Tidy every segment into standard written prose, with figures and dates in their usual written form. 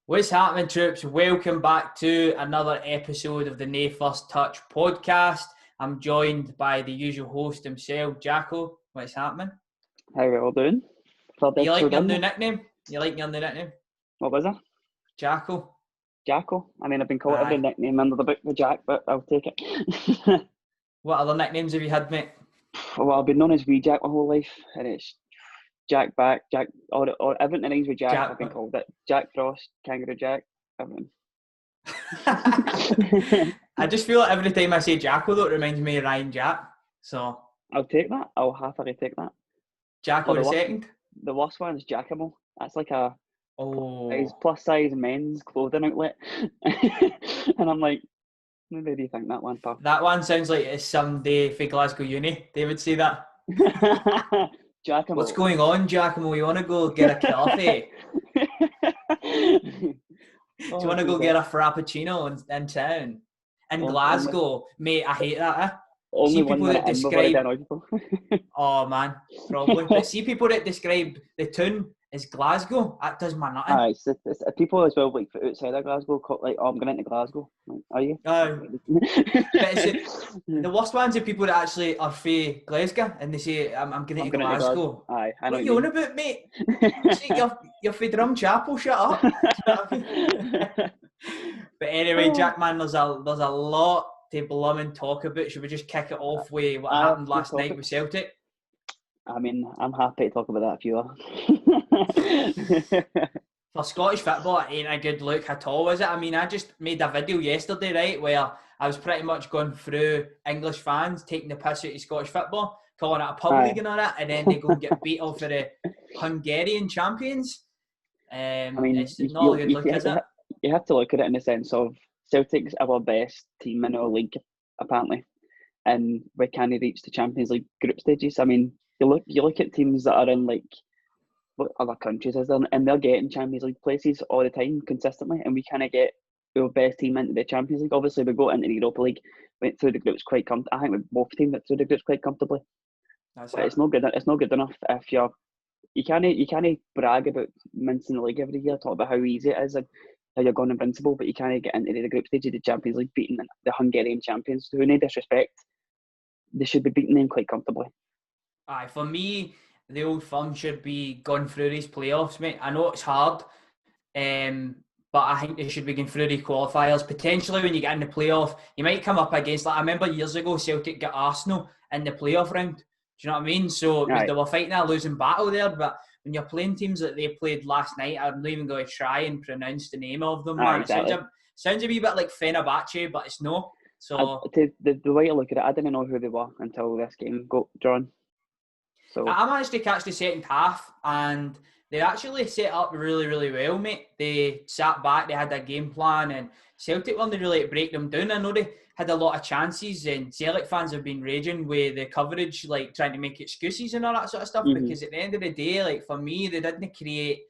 What's happening, troops? Welcome back to another episode of the Nay First Touch podcast. I'm joined by the usual host himself, Jacko. What's happening? How are we all doing? You like your new nickname? What was it? Jacko? Jacko? I mean, I've been called every Aye. nickname under the book with Jack, but I'll take it. What other nicknames have you had, mate? Well, I've been known as Wee Jack my whole life, and it's Jack Back, Jack, or everything that rhymes with Jack, I've been called it. Jack Frost, Kangaroo Jack, everything. I just feel like every time I say Jacko, though, it reminds me of Ryan Jack. So I'll take that. I'll happily take that. Jacko the second? The worst one is Jackamo. That's like a Oh, plus size men's clothing outlet. And I'm like, maybe do you think that one, pal? that one sounds like it's someday for Glasgow Uni. They would say that. Giacomo. What's going on, Giacomo? You want to go get a coffee? Do you want to go get a frappuccino in town? In Glasgow? Mate, I hate that. Only see people that describe... Oh, man, probably. But see people that describe the town as Glasgow, that does my nothing. Aye, it's people as well, like, outside of Glasgow, like, oh, I'm going into Glasgow. Like, are you? But the worst ones are people that actually are from Glasgow and they say, I'm going into Glasgow. Aye, I know what are you on about, mate? You're from Drumchapel, shut up. But anyway, Jack, man, there's a lot to blooming talk about. Should we just kick it off with what happened last night with Celtic? I mean, I'm happy to talk about that if you are. For Scottish football, it ain't a good look at all, is it? I mean, I just made a video yesterday, right, where I was pretty much going through English fans taking the piss out of Scottish football, calling it a pub league and all that, and then they go and get beat off for the Hungarian champions. I mean, it's not a good look, is it? You have to look at it in the sense of Celtic's our best team in our league, apparently, and we can't reach the Champions League group stages. I mean, you look at teams that are in like what other countries is there, and they're getting Champions League places all the time consistently, and we kind of get our best team into the Champions League. Obviously, we go into the Europa League, went through the groups quite comfortably. I think we both teams went through the groups quite comfortably. It's not good. It's not good enough if you can't brag about mincing the league every year, talk about how easy it is and how you're going invincible, but you can't get into the group stage of the Champions League beating the Hungarian champions, who, no disrespect, they should be beating them quite comfortably. Aye, for me, the old firm should be going through these playoffs, mate. I know it's hard, but I think they should be going through the qualifiers. Potentially, when you get in the playoff, you might come up against, like, I remember years ago, Celtic got Arsenal in the playoff round. Do you know what I mean? So they were fighting a losing battle there, but when you're playing teams that they played last night, I'm not even going to try and pronounce the name of them, man. Exactly. It sounds a wee bit like Fenerbahce, but it's no. So the way I look at it, I didn't know who they were until this game got drawn. So I managed to catch the second half, and they actually set up really, really well, mate. They sat back, they had a game plan, and Celtic weren't really to break them down. I know they had a lot of chances, and Celtic fans have been raging with the coverage, like trying to make excuses and all that sort of stuff, because at the end of the day, like, for me, they didn't create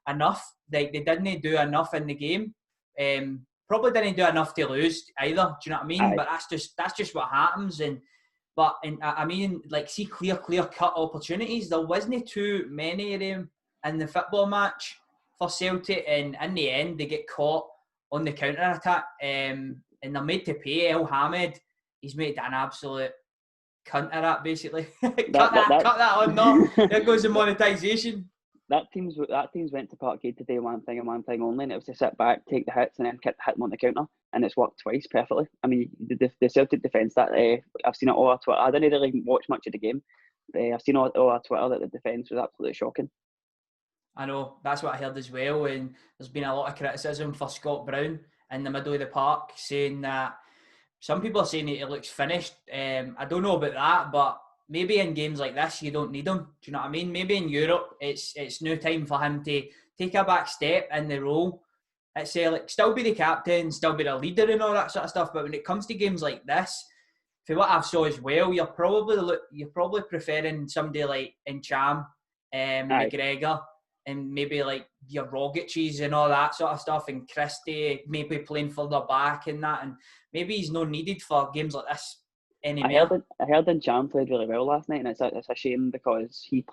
enough. Like, they didn't do enough in the game. Probably didn't do enough to lose either. Do you know what I mean? Aye. But that's just what happens. But I mean, like, see clear cut opportunities. There wasn't too many of them in the football match for Celtic, and in the end, they get caught on the counter attack. And they're made to pay. El Hamed, he's made an absolute cunt of that, basically. cut that on, no. There goes the monetisation. That team's went to Parkgate to do one thing and one thing only, and it was to sit back, take the hits, and then hit them on the counter, and it's worked twice perfectly. I mean, the Celtic defence, that I've seen it all on Twitter. I didn't really watch much of the game. I've seen all on Twitter that the defence was absolutely shocking. I know, that's what I heard as well, and there's been a lot of criticism for Scott Brown in the middle of the park, saying that some people are saying that he looks finished. I don't know about that, but maybe in games like this, you don't need him. Do you know what I mean? Maybe in Europe, it's no time for him to take a back step in the role. It's like, still be the captain, still be the leader and all that sort of stuff. But when it comes to games like this, for what I've saw as well, you're probably preferring somebody like Encham, McGregor, and maybe like your Rogic's and all that sort of stuff, and Christie maybe playing further back and that, and maybe he's not needed for games like this anymore. I heard Encham played really well last night, and it's a shame because he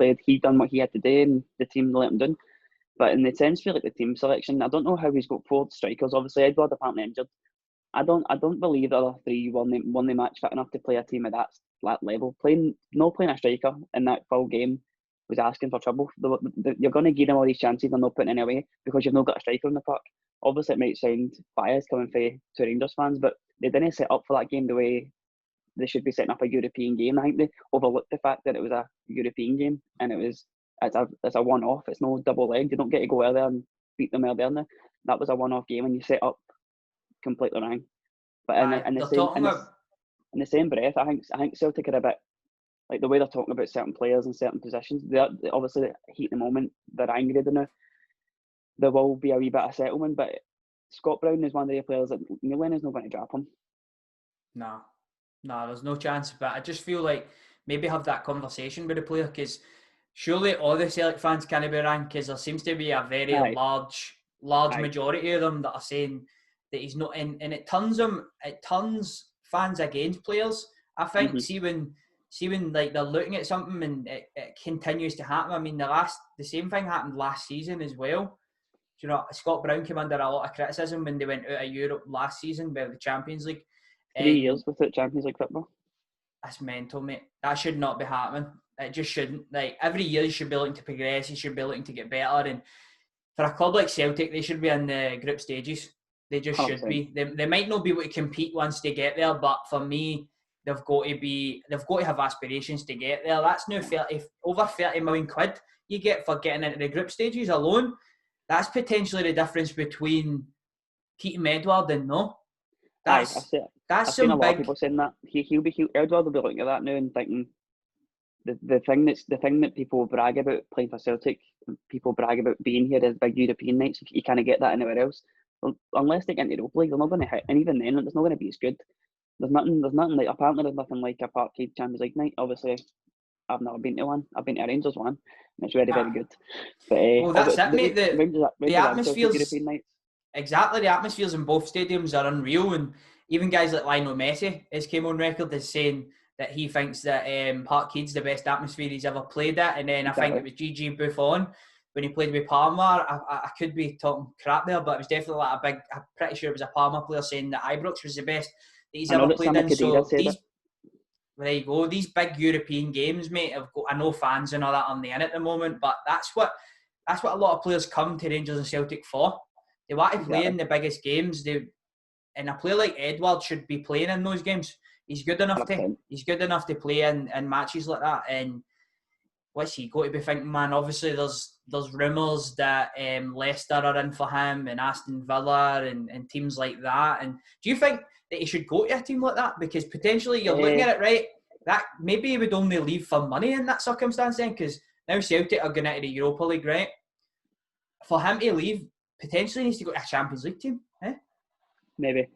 done what he had to do, and the team let him down. But in the sense for like the team selection, I don't know how he's got 4 strikers. Obviously, Edward apparently injured. I don't believe the other 3 won the match fit enough to play a team at that level. Playing a striker in that full game was asking for trouble. You're going to give them all these chances and not putting any away because you've not got a striker in the park. Obviously, it might sound biased coming from two Rangers fans, but they didn't set up for that game the way they should be setting up a European game. I think they overlooked the fact that it was a European game and it's a one-off. It's no double leg. You don't get to go earlier and beat them earlier. That was a one-off game and you set up completely wrong. But in the same breath, I think Celtic are a bit like the way they're talking about certain players and certain positions. They obviously heat the moment. They're angry now. There will be a wee bit of settlement, but Scott Brown is one of the players that Neil Lennon's not going to drop him. No, there's no chance. But I just feel like maybe have that conversation with the player because surely all the Celtic fans can't be wrong because there seems to be a very large majority of them that are saying that he's not in, and it turns fans against players. I think see when like they're looking at something and it continues to happen. I mean the same thing happened last season as well. You know, Scott Brown came under a lot of criticism when they went out of Europe last season with the Champions League. 3 years without Champions League football. That's mental, mate. That should not be happening. It just shouldn't. Like every year you should be looking to progress, you should be looking to get better. And for a club like Celtic, they should be in the group stages. They just 100%. Should be. They might not be able to compete once they get there, but for me, they've got to have aspirations to get there. That's now over 30 million quid you get for getting into the group stages alone. That's potentially the difference between keeping Edward and no. I've seen a lot of people saying that. Edward will be looking at that now and thinking the thing that people brag about playing for Celtic, people brag about being here as big European nights. You can't get that anywhere else. Unless they get into the Europa League, they're not going to hit, and even then, it's not going to be as good. There's nothing like apparently there's nothing like a Parkhead Champions League night. Obviously, I've never been to one. I've been to a Rangers one, and it's very good. But well, that's it, mate. The atmospheres, European nights. Exactly, the atmospheres in both stadiums are unreal, and even guys like Lionel Messi has came on record as saying that he thinks that Parkhead's the best atmosphere he's ever played at, and then I think it was Gigi Buffon when he played with Parma. I could be talking crap there, but it was definitely like I'm pretty sure it was a Parma player saying that Ibrox was the best that he's ever played in. So there you go. These big European games, mate, I know fans and all that on the in at the moment, but that's what a lot of players come to Rangers and Celtic for. They want to play in the biggest games. And a player like Edward should be playing in those games. He's good enough to play in matches like that. And what's he got to be thinking, man? Obviously, there's rumours that Leicester are in for him and Aston Villa and teams like that. And do you think that he should go to a team like that? Because potentially you're looking at it right, that maybe he would only leave for money in that circumstance then, because now Celtic are going into the Europa League, right? For him to leave, potentially he needs to go to a Champions League team, eh? Maybe.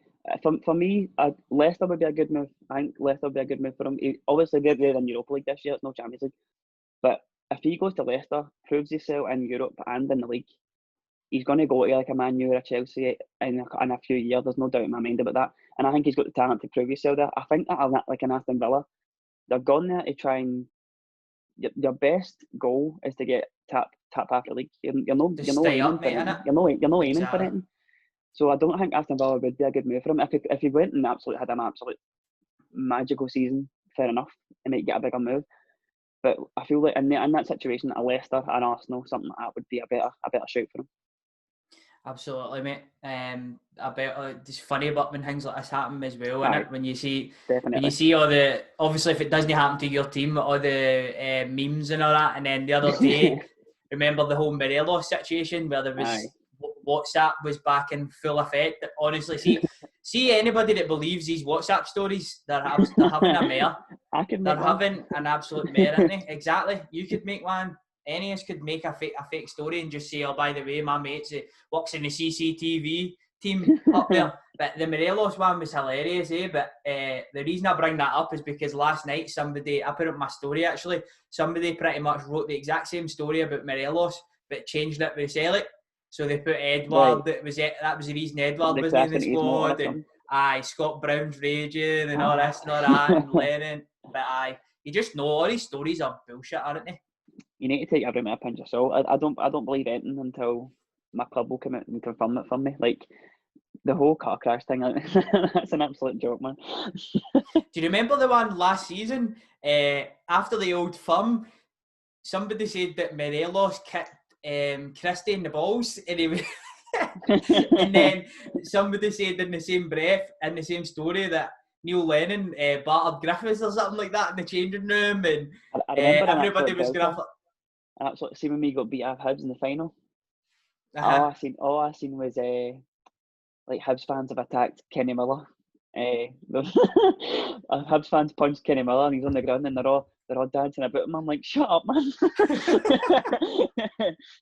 For me, Leicester would be a good move. I think Leicester would be a good move for him. Obviously, they're in Europa League this year. It's no Champions League. But if he goes to Leicester, proves himself in Europe and in the league, he's going to go to like a Man U or a Chelsea in a few years. There's no doubt in my mind about that. And I think he's got the talent to prove himself there. I think that like an Aston Villa, they've gone there to try and your best goal is to get top half the league. You're not aiming for anything. So I don't think Aston Villa would be a good move for him. If he went and had an absolute magical season, fair enough, he might get a bigger move. But I feel like in that situation, a Leicester and Arsenal, something like that would be a better shout for him. Absolutely, mate. It's funny, but when things like this happen as well, isn't it? When you see all the, obviously if it doesn't happen to your team, all the memes and all that, and then the other day, remember the whole Morelos situation where there was WhatsApp was back in full effect. Honestly, see anybody that believes these WhatsApp stories, they're having a mare. They're having an absolute mare, aren't they? Exactly. You could make one. Any of us could make a fake story and just say, oh, by the way, my mate works in the CCTV team up there. But the Morelos one was hilarious, But the reason I bring that up is because last night I put up my story actually, somebody pretty much wrote the exact same story about Morelos, but changed it with Celtic. So they put Edward, that was the reason Edward wasn't in the squad, and Scott Brown's raging and all this and all that, and Lennon. But you just know all these stories are bullshit, aren't they? you need to take everything with a pinch of salt. I don't believe anything until my club will come out and confirm it for me. Like the whole car crash thing, that's an absolute joke, man. Do you remember the one last season? After the Old Firm, somebody said that Morelos kicked Christie in the balls, and and then somebody said in the same breath, in the same story, that Neil Lennon battered Griffiths or something like that in the changing room, and I remember everybody was going to. An absolute. See when we got beat out of Hibs in the final. Uh-huh. All I seen was like Hibs fans have attacked Kenny Miller. Hibs fans punched Kenny Miller and he's on the ground and they're all dancing about him. I'm like, shut up, man.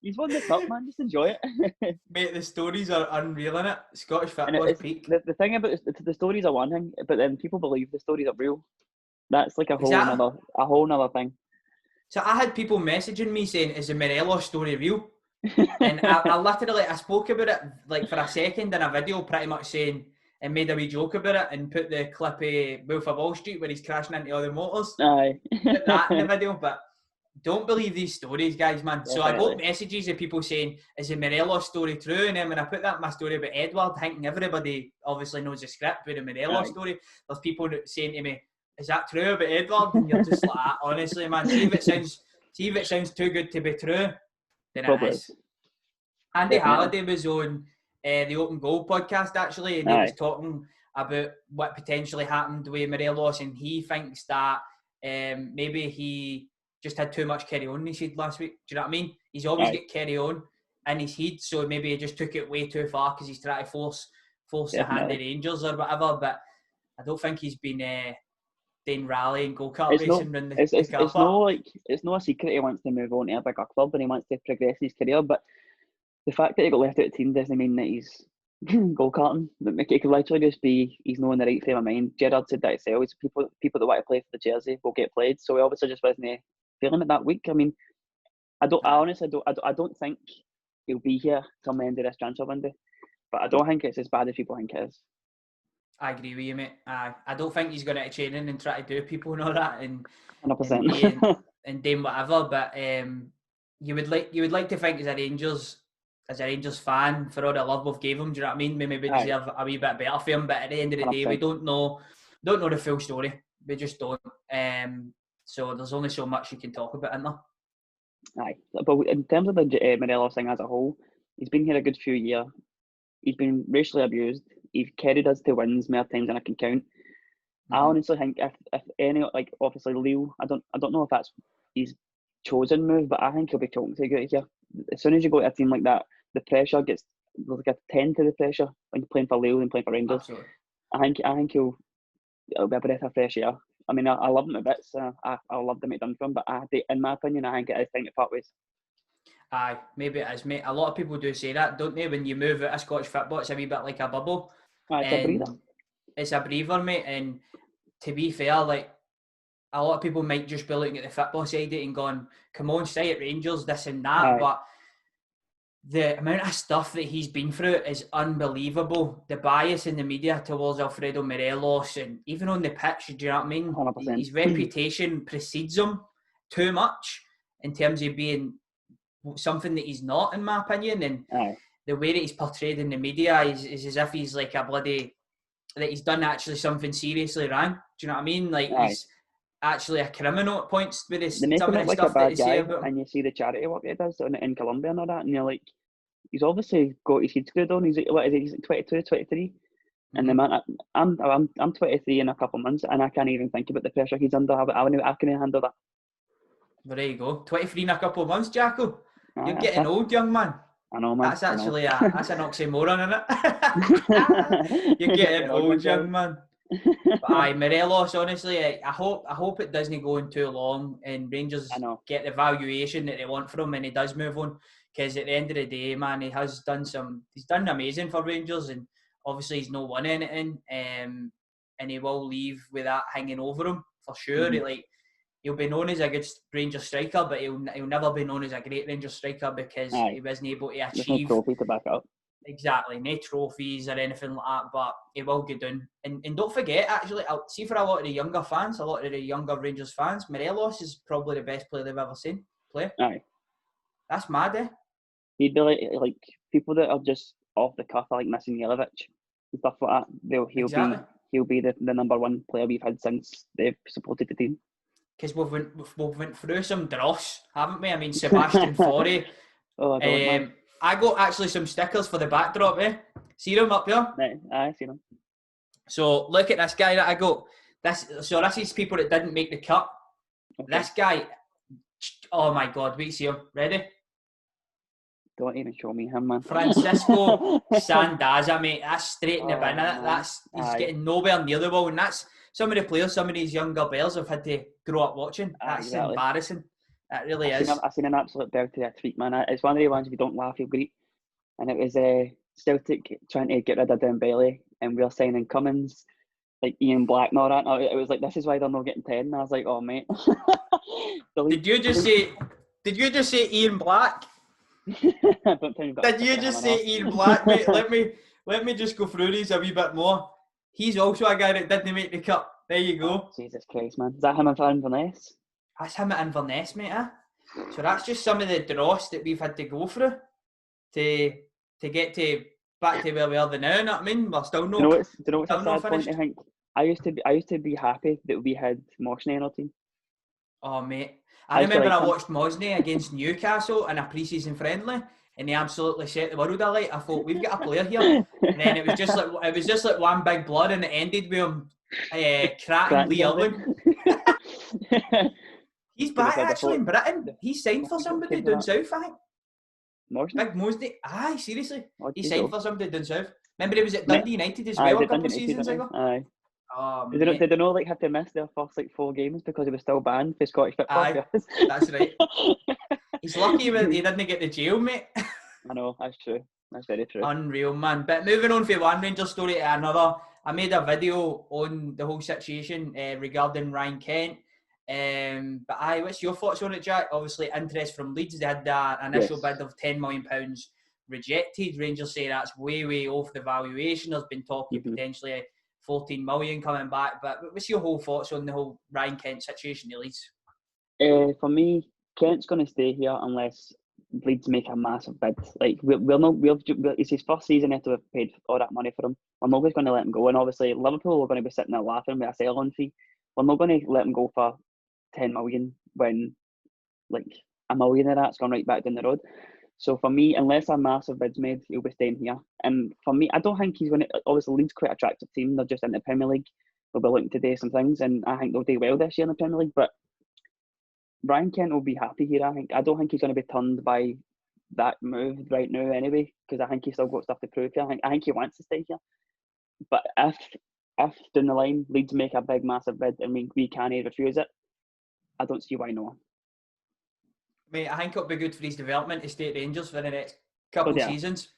He's won the cup, man. Just enjoy it. Mate, the stories are unreal in it. Scottish football's peak. The thing about it, the stories are one thing, but then people believe the stories are real. That's like a whole nother thing. So I had people messaging me saying, "Is the Morelos story real?" And I literally spoke about it like for a second in a video, pretty much saying, and made a wee joke about it and put the clip of Wolf of Wall Street where he's crashing into other motors. Aye. Put that in the video, but don't believe these stories, guys, man. Definitely. So I got messages of people saying, "Is the Morelos story true?" And then when I put that in my story about Edward, thinking everybody obviously knows the script with the Morelos story, there's people saying to me, "Is that true about Edward?" And you're just like, honestly, man, see if it sounds too good to be true, then Probably it is. Andy Halliday was on the Open Goal podcast, actually, and he was talking about what potentially happened with Morelos, and he thinks that maybe he just had too much carry on in his head last week. Do you know what I mean? He's always got carry on in his head, so maybe he just took it way too far because he's trying to force the hand of Rangers or whatever, but I don't think he's been doing rally and go-kart racing around the car park. It's no secret he wants to move on to a bigger club and he wants to progress his career, but the fact that he got left out of the team doesn't mean that he's go-karting. It could literally just be he's not in the right frame of mind. Gerrard said that himself. People that want to play for the jersey will get played. So he obviously just wasn't feeling it that week. I mean, I don't think he'll be here till the end of this transfer window. But I don't think it's as bad as people think it is. I agree with you, mate. I don't think he's going to training and try to do people and all that and 100%. and doing whatever. But you would like to think as a Rangers fan, for all the love we've gave him, do you know what I mean? We maybe deserve a wee bit better for him, but at the end of the day, we don't know the full story. We just don't. So there's only so much you can talk about, isn't there? Aye, but in terms of the Morelos thing as a whole, he's been here a good few years. He's been racially abused. He's carried us to wins more times than I can count. Mm-hmm. I honestly think if any, like obviously Leo, I don't know if that's his chosen move, but I think he'll be talking to get here. As soon as you go to a team like that, the pressure gets like a 10 to the pressure when you're playing for Leo and playing for Rangers. Absolutely. I think it'll be a breath of fresh air. I mean, I love him a bit. So I love the mate done for him, but in my opinion, I think it is time to part ways. Aye, maybe it is, mate. A lot of people do say that, don't they? When you move out of Scottish football, it's a wee bit like a bubble. It's a breather. It's a breather, mate. And to be fair, like a lot of people might just be looking at the football side of it and going, "Come on, stay at Rangers, this and that." Aye. But the amount of stuff that he's been through is unbelievable. The bias in the media towards Alfredo Morelos, and even on the pitch, do you know what I mean? 100%. His reputation precedes him too much in terms of being something that he's not, in my opinion. And the way that he's portrayed in the media is as if he's like a bloody, that he's done actually something seriously wrong. Do you know what I mean? Like he's actually a criminal at points with this. They make some him of the look stuff like a bad that guy, about him. and you see the charity work he does in Colombia and all that, and you're like, he's obviously got his head screwed on. He's like 22, 23. Mm-hmm. And the man, I'm 23 in a couple of months, and I can't even think about the pressure he's under. I can't handle that. Well, there you go. 23 in a couple of months, Jacko. You're getting old, young man. I know, man. That's actually that's an oxymoron, isn't it? You're getting old, young man. But aye, Morelos, honestly, I hope it doesn't go on too long and Rangers get the valuation that they want from him and he does move on. Because at the end of the day, man, he's done amazing for Rangers, and obviously he's not won anything, and he will leave with that hanging over him for sure. Mm-hmm. He'll be known as a good Rangers striker, but he'll never be known as a great Rangers striker because he wasn't able to achieve. There's no trophy to back up. Exactly, no trophies or anything like that, but he will get done. And don't forget, actually, I'll see for a lot of the younger fans, a lot of the younger Rangers fans, Morelos is probably the best player they've ever seen. player. Aye. That's mad, eh? He'd be like people that are just off the cuff, like missing Jelic and stuff like that. He'll be the number one player we've had since they've supported the team. Because we've went through some dross, haven't we? I mean, Sebastian Faure. Oh, I don't, man. I got actually some stickers for the backdrop, eh? See them up there? Right, I see them. So look at this guy that I got. This is people that didn't make the cut. Okay. This guy, oh my God, wait, see him. Ready? Don't even show me him, man. Francisco Sandaza, mate. That's straight in the bin. He's getting nowhere near the ball, and that's some of the players, some of these younger bells have had to grow up watching. That's embarrassing. It really is. I've seen an absolute belter of a tweet, man. It's one of the ones if you don't laugh, you'll greet. And it was Celtic trying to get rid of Dembele, and we're signing Cummins, like Ian Black and all that. It was like, this is why they're not getting 10. And I was like, oh, mate. Did you just say Ian Black? Did you just say Ian Black, mate? Let me just go through these a wee bit more. He's also a guy that didn't make the cut. There you go. Oh, Jesus Christ, man. Is that him at Inverness? That's him at Inverness, mate. So that's just some of the dross that we've had to go through to get back to where we are now. You know what I mean? We're still no. Do you know what's a sad point? I think I used to be happy that we had Mosney in our team. Oh, mate. I remember I watched Mosney against Newcastle in a pre-season friendly, and he absolutely set the world alight. I thought, we've got a player here, and then it was just like one big blood, and it ended with him cracking Lee Irwin. He's back actually in Britain. He signed for somebody down south, I think. Mosney? Big Mosney. Aye, seriously. He signed for somebody down south. Remember he was at Dundee United as well a couple of seasons ago? Aye. Oh, did they not have to miss their first 4 games because he was still banned for Scottish football? Aye, that's right. He's lucky that he didn't get the jail, mate. I know, that's true. That's very true. Unreal, man. But moving on from one Rangers story to another, I made a video on the whole situation regarding Ryan Kent. But what's your thoughts on it, Jack? Obviously, interest from Leeds. They had an initial bid of £10 million rejected. Rangers say that's way off the valuation. There's been talk of potentially 14 million coming back. But what's your whole thoughts on the whole Ryan Kent situation in Leeds? For me, Kent's going to stay here unless Leeds make a massive bid. Like it's his first season after we've paid all that money for him. We're not going to let him go. And obviously, Liverpool are going to be sitting there laughing with a sell-on fee. We're not going to let him go for 10 million when like $1 million of that's gone right back down the road. So for me, unless a massive bid's made, he'll be staying here. And for me, I don't think he's going to. Obviously, Leeds quite an attractive team. They're just in the Premier League. They'll be looking to do some things, and I think they'll do well this year in the Premier League. But Ryan Kent will be happy here. I don't think he's going to be turned by that move right now anyway, because I think he's still got stuff to prove here. I think he wants to stay here. But if down the line Leeds make a big massive bid and we can't refuse it, I don't see why not. Mate, I think it'll be good for his development to stay at Rangers for the next couple of seasons.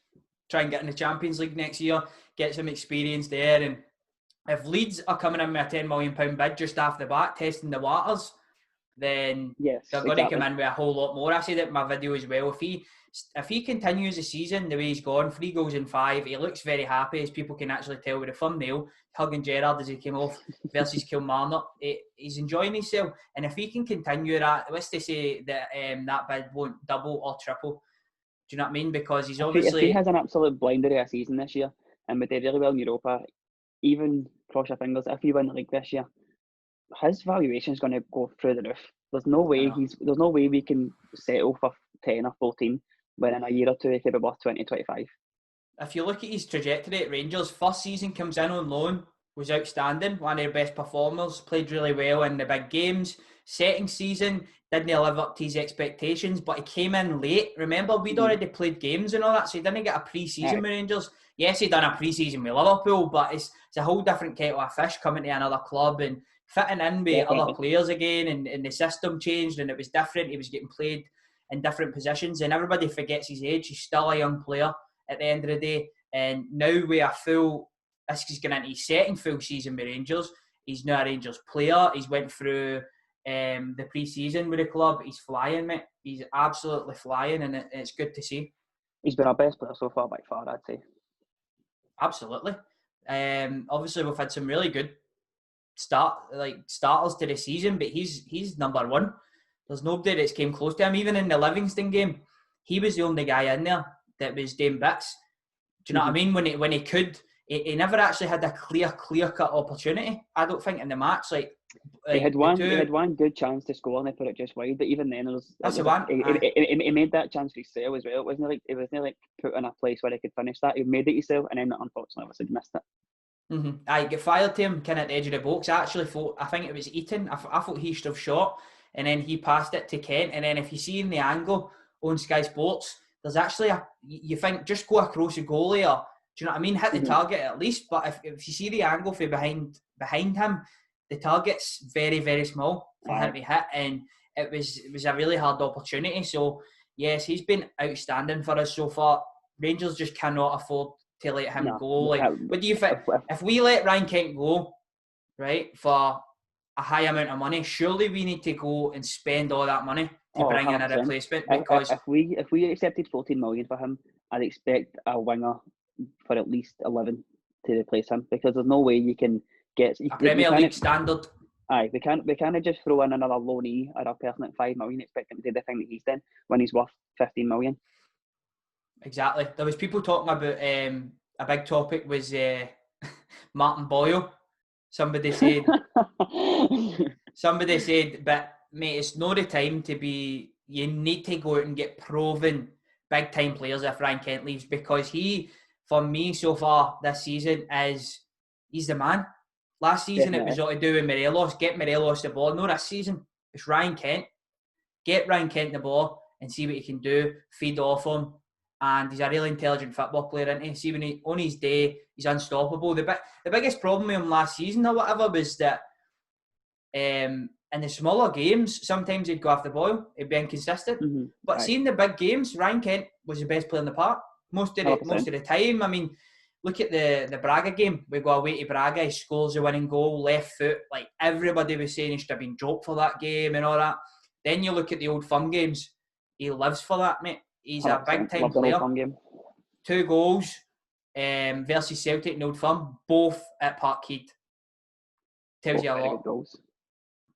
Try and get in the Champions League next year, get some experience there. And if Leeds are coming in with a £10 million bid just off the bat, testing the waters, then they're going to come in with a whole lot more. I said it in my video as well. If he continues the season the way he's gone, 3 goals in 5, he looks very happy, as people can actually tell with the thumbnail, hugging Gerrard as he came off versus Kilmarnock. He's enjoying himself. And if he can continue that, let's say that that bid won't double or triple. Do you know what I mean? Because he's obviously... If he has an absolute blinder of a season this year, and we did really well in Europa, even cross your fingers, if he win the league this year, his valuation is going to go through the roof. There's no way we can settle for 10 or 14 when in a year or two he could be worth 20, 25. If you look at his trajectory at Rangers, first season comes in on loan, was outstanding, one of their best performers, played really well in the big games. Second season, didn't live up to his expectations, but he came in late. Remember, we'd already played games and all that, so he didn't get a pre-season with Rangers. Yes, he done a pre-season with Liverpool, but it's a whole different kettle of fish coming to another club and fitting in with other players again, and the system changed and it was different. He was getting played in different positions, and everybody forgets his age. He's still a young player at the end of the day, and now we are he's going into his second full season with Rangers. He's now a Rangers player. He's went through the pre-season with the club. He's flying, mate. He's absolutely flying, and it's good to see. He's been our best player so far by far, I'd say. Absolutely. Obviously, we've had some really good starters to the season, but he's number one. There's nobody that's came close to him. Even in the Livingston game, he was the only guy in there that was doing bits. Do you know what I mean? When he could, he never actually had a clear-cut opportunity, I don't think, in the match. He had one good chance to score and they put it just wide, but even then That's the one. He made that chance for himself as well. It wasn't like put in a place where he could finish that. He made it himself and then unfortunately obviously missed it. I get fired to him kind of at the edge of the box. I actually thought, I think it was Eaton, I thought he should have shot, and then he passed it to Kent. And then if you see in the angle on Sky Sports, there's actually you think just go across the goalie, or do you know what I mean? Hit the target at least. But if you see the angle for behind him, the target's very, very small for him to hit, and it was a really hard opportunity. So yes, he's been outstanding for us so far. Rangers just cannot afford to let him go. What do you think? If we let Ryan Kent go, right, for a high amount of money, surely we need to go and spend all that money to bring 100%. In a replacement. Because if we accepted 14 million for him, I'd expect a winger for at least 11 to replace him, because there's no way you can get a Premier League standard. Aye, we can't just throw in another loanee or a person at 5 million, expect him to do the thing that he's done when he's worth 15 million. Exactly. There was people talking about a big topic was Martin Boyle. Somebody said, but mate, it's not the time to be. You need to go out and get proven big time players if Ryan Kent leaves, because he, for me so far this season, he's the man. Last season Definitely. It was all to do with Morelos. Get Morelos the ball. No, this season it's Ryan Kent. Get Ryan Kent the ball and see what he can do. Feed off him. And he's a really intelligent football player, isn't he? See, when on his day, he's unstoppable. The biggest problem with him last season or whatever was that in the smaller games, sometimes he'd go off the ball. He'd be inconsistent. But seeing the big games, Ryan Kent was the best player in the park most of the time. I mean, look at the Braga game. We go away to Braga. He scores the winning goal, left foot. Like, everybody was saying he should have been dropped for that game and all that. Then you look at the Old Firm games. He lives for that, mate. He's a big-time player. 2 goals versus Celtic in Old Firm, both at Parkhead. Tells you a lot.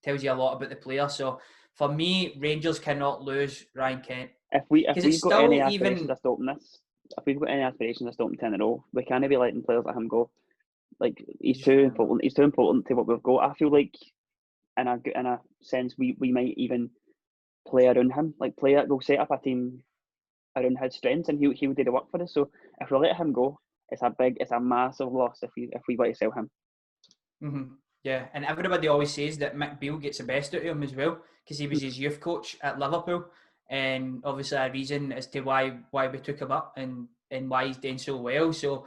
Tells you a lot about the player. So, for me, Rangers cannot lose Ryan Kent. If we've got any aspirations of stopping this, if we've got any aspirations of stopping 10 in a row, we can't be letting players like him go. Like, he's too important. He's too important to what we've got. I feel like, in a sense, we might even play around him. Like, we'll set up a team around his strengths, and he'll do the work for us. So if we let him go, it's a massive loss if we want to sell him. Yeah, and everybody always says that Mick Beale gets the best out of him as well, because he was his youth coach at Liverpool, and obviously a reason as to why we took him up and why he's doing so well. So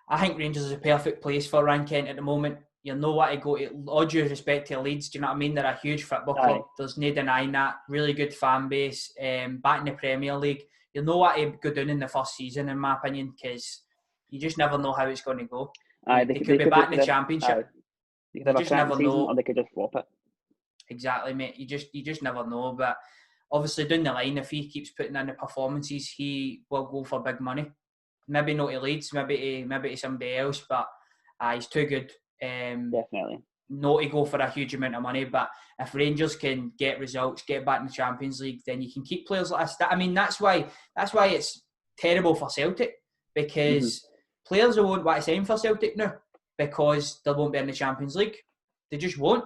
I think Rangers is a perfect place for Ryan Kent at the moment. You know what to go to. All due respect to Leeds, do you know what I mean? They're a huge football club. There's no denying that. Really good fan base. Back in the Premier League. You'll know what to go down in the first season, in my opinion, because you just never know how it's going to go. They could be back in the Championship. You just never know, or they could just flop it. Exactly, mate. You just never know. But obviously, down the line, if he keeps putting in the performances, he will go for big money. Maybe not to Leeds, maybe to somebody else, but he's too good. Definitely. Not to go for a huge amount of money, but if Rangers can get results, get back in the Champions League, then you can keep players like this. I mean, that's why it's terrible for Celtic, because players won't want to sign for Celtic now because they won't be in the Champions League. They just won't,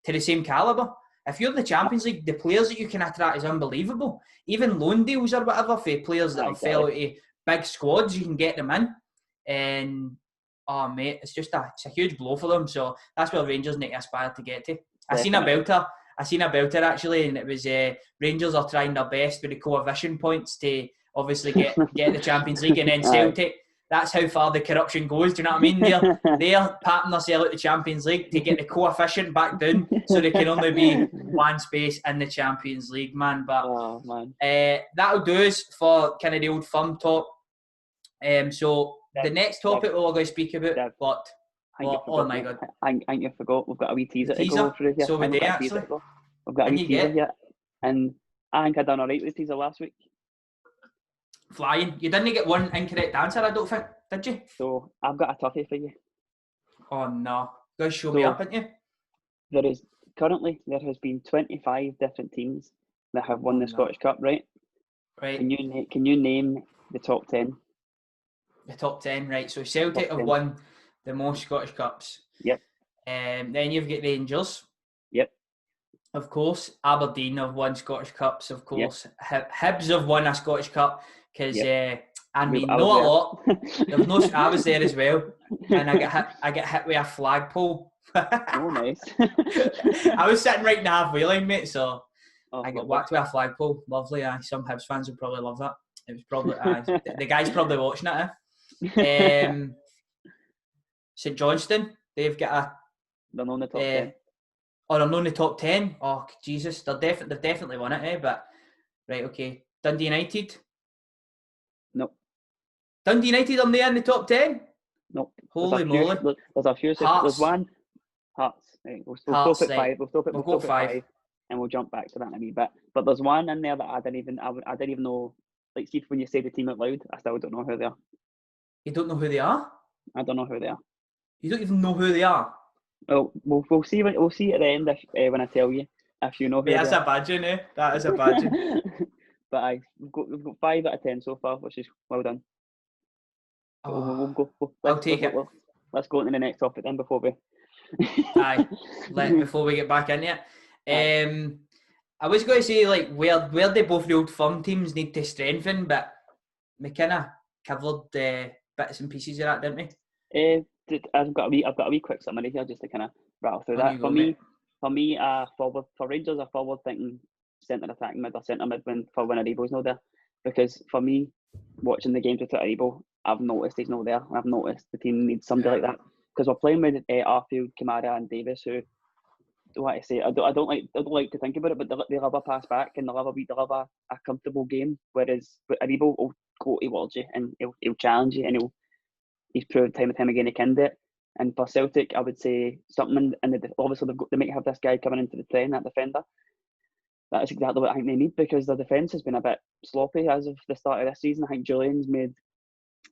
to the same calibre. If you're in the Champions League, the players that you can attract is unbelievable. Even loan deals or whatever for players that have fell out of big squads, you can get them in. And oh mate, it's a huge blow for them. So that's where Rangers need to aspire to get to. I seen a belter actually, and it was Rangers are trying their best with the coefficient points to obviously get the Champions League, and then Celtic. That's how far the corruption goes. Do you know what I mean? They're patting themselves out the Champions League to get the coefficient back down, so they can only be one space in the Champions League, man. But that'll do us for kind of the Old Firm talk. So the next topic we're going to speak about, oh my god! I think you forgot. We've got a wee teaser to go through here. So we do actually. We've got a wee teaser here, and I think I done alright with the teaser last week. Flying. You didn't get one incorrect answer, I don't think, did you? So I've got a toughie for you. Oh no. Go show me up, haven't you? There is currently there has been 25 different teams that have won the Scottish Cup, right? Right. Can you name the top 10? The top 10, right. So Celtic Top have 10. won the most Scottish Cups. Yep. Then you've got Rangers. Yep. Of course. Aberdeen have won Scottish Cups, of Yep. course. Hibs have won a Scottish Cup because, Yep. I mean, I not a was lot. there. There was no, I was there as well. And I get hit with a flagpole. Oh, nice. I was sitting right in the halfway line, mate, so I get lovely. whacked with a flagpole. Lovely, aye. Some Hibs fans would probably love that. It was probably, the guy's probably watching it, St Johnstone, they've got a... They're not in the top 10. Oh, they're not in the top 10? Oh, Jesus, they've definitely won it, but... Right, okay. Dundee United? Nope. Dundee United are there in the top 10? Nope. Holy moly. There's a few. Hearts. There's one. Hearts. Right. We'll Hearts, stop at right. 5. We'll stop at 5. And we'll jump back to that in a wee bit. But there's one in there that I didn't even know. Like, see, when you say the team out loud, I still don't know who they are. You don't know who they are? I don't know who they are. You don't even know who they are? Well, we'll see at the end if, when I tell you if you know who. That's a badging, eh? That is a badging. But we've got 5 out of 10 so far, which is well done. Oh, I'll take it. Let's go into the next topic then before we. Aye, before we get back into it. I was going to say like where they both the old firm teams need to strengthen, but we kind of covered bits and pieces of that, didn't we? I've got a wee quick summary here just to kind of rattle through that. For me, forward for Rangers, a forward thinking centre attacking mid or centre mid for when Aribo's not there, because for me, watching the games without Aribo, I've noticed he's not there. I've noticed the team needs somebody like that, because we're playing with Arfield, Kamara, and Davis, who, what I say, I don't like to think about it, but they love a pass back and they love a comfortable game. Whereas Aribo will go towards you and he'll challenge you, and he's proved time and time again he can do it. And for Celtic, I would say something obviously they might have this guy coming into the trend, that defender. That is exactly what I think they need, because their defence has been a bit sloppy as of the start of this season. I think Julian's made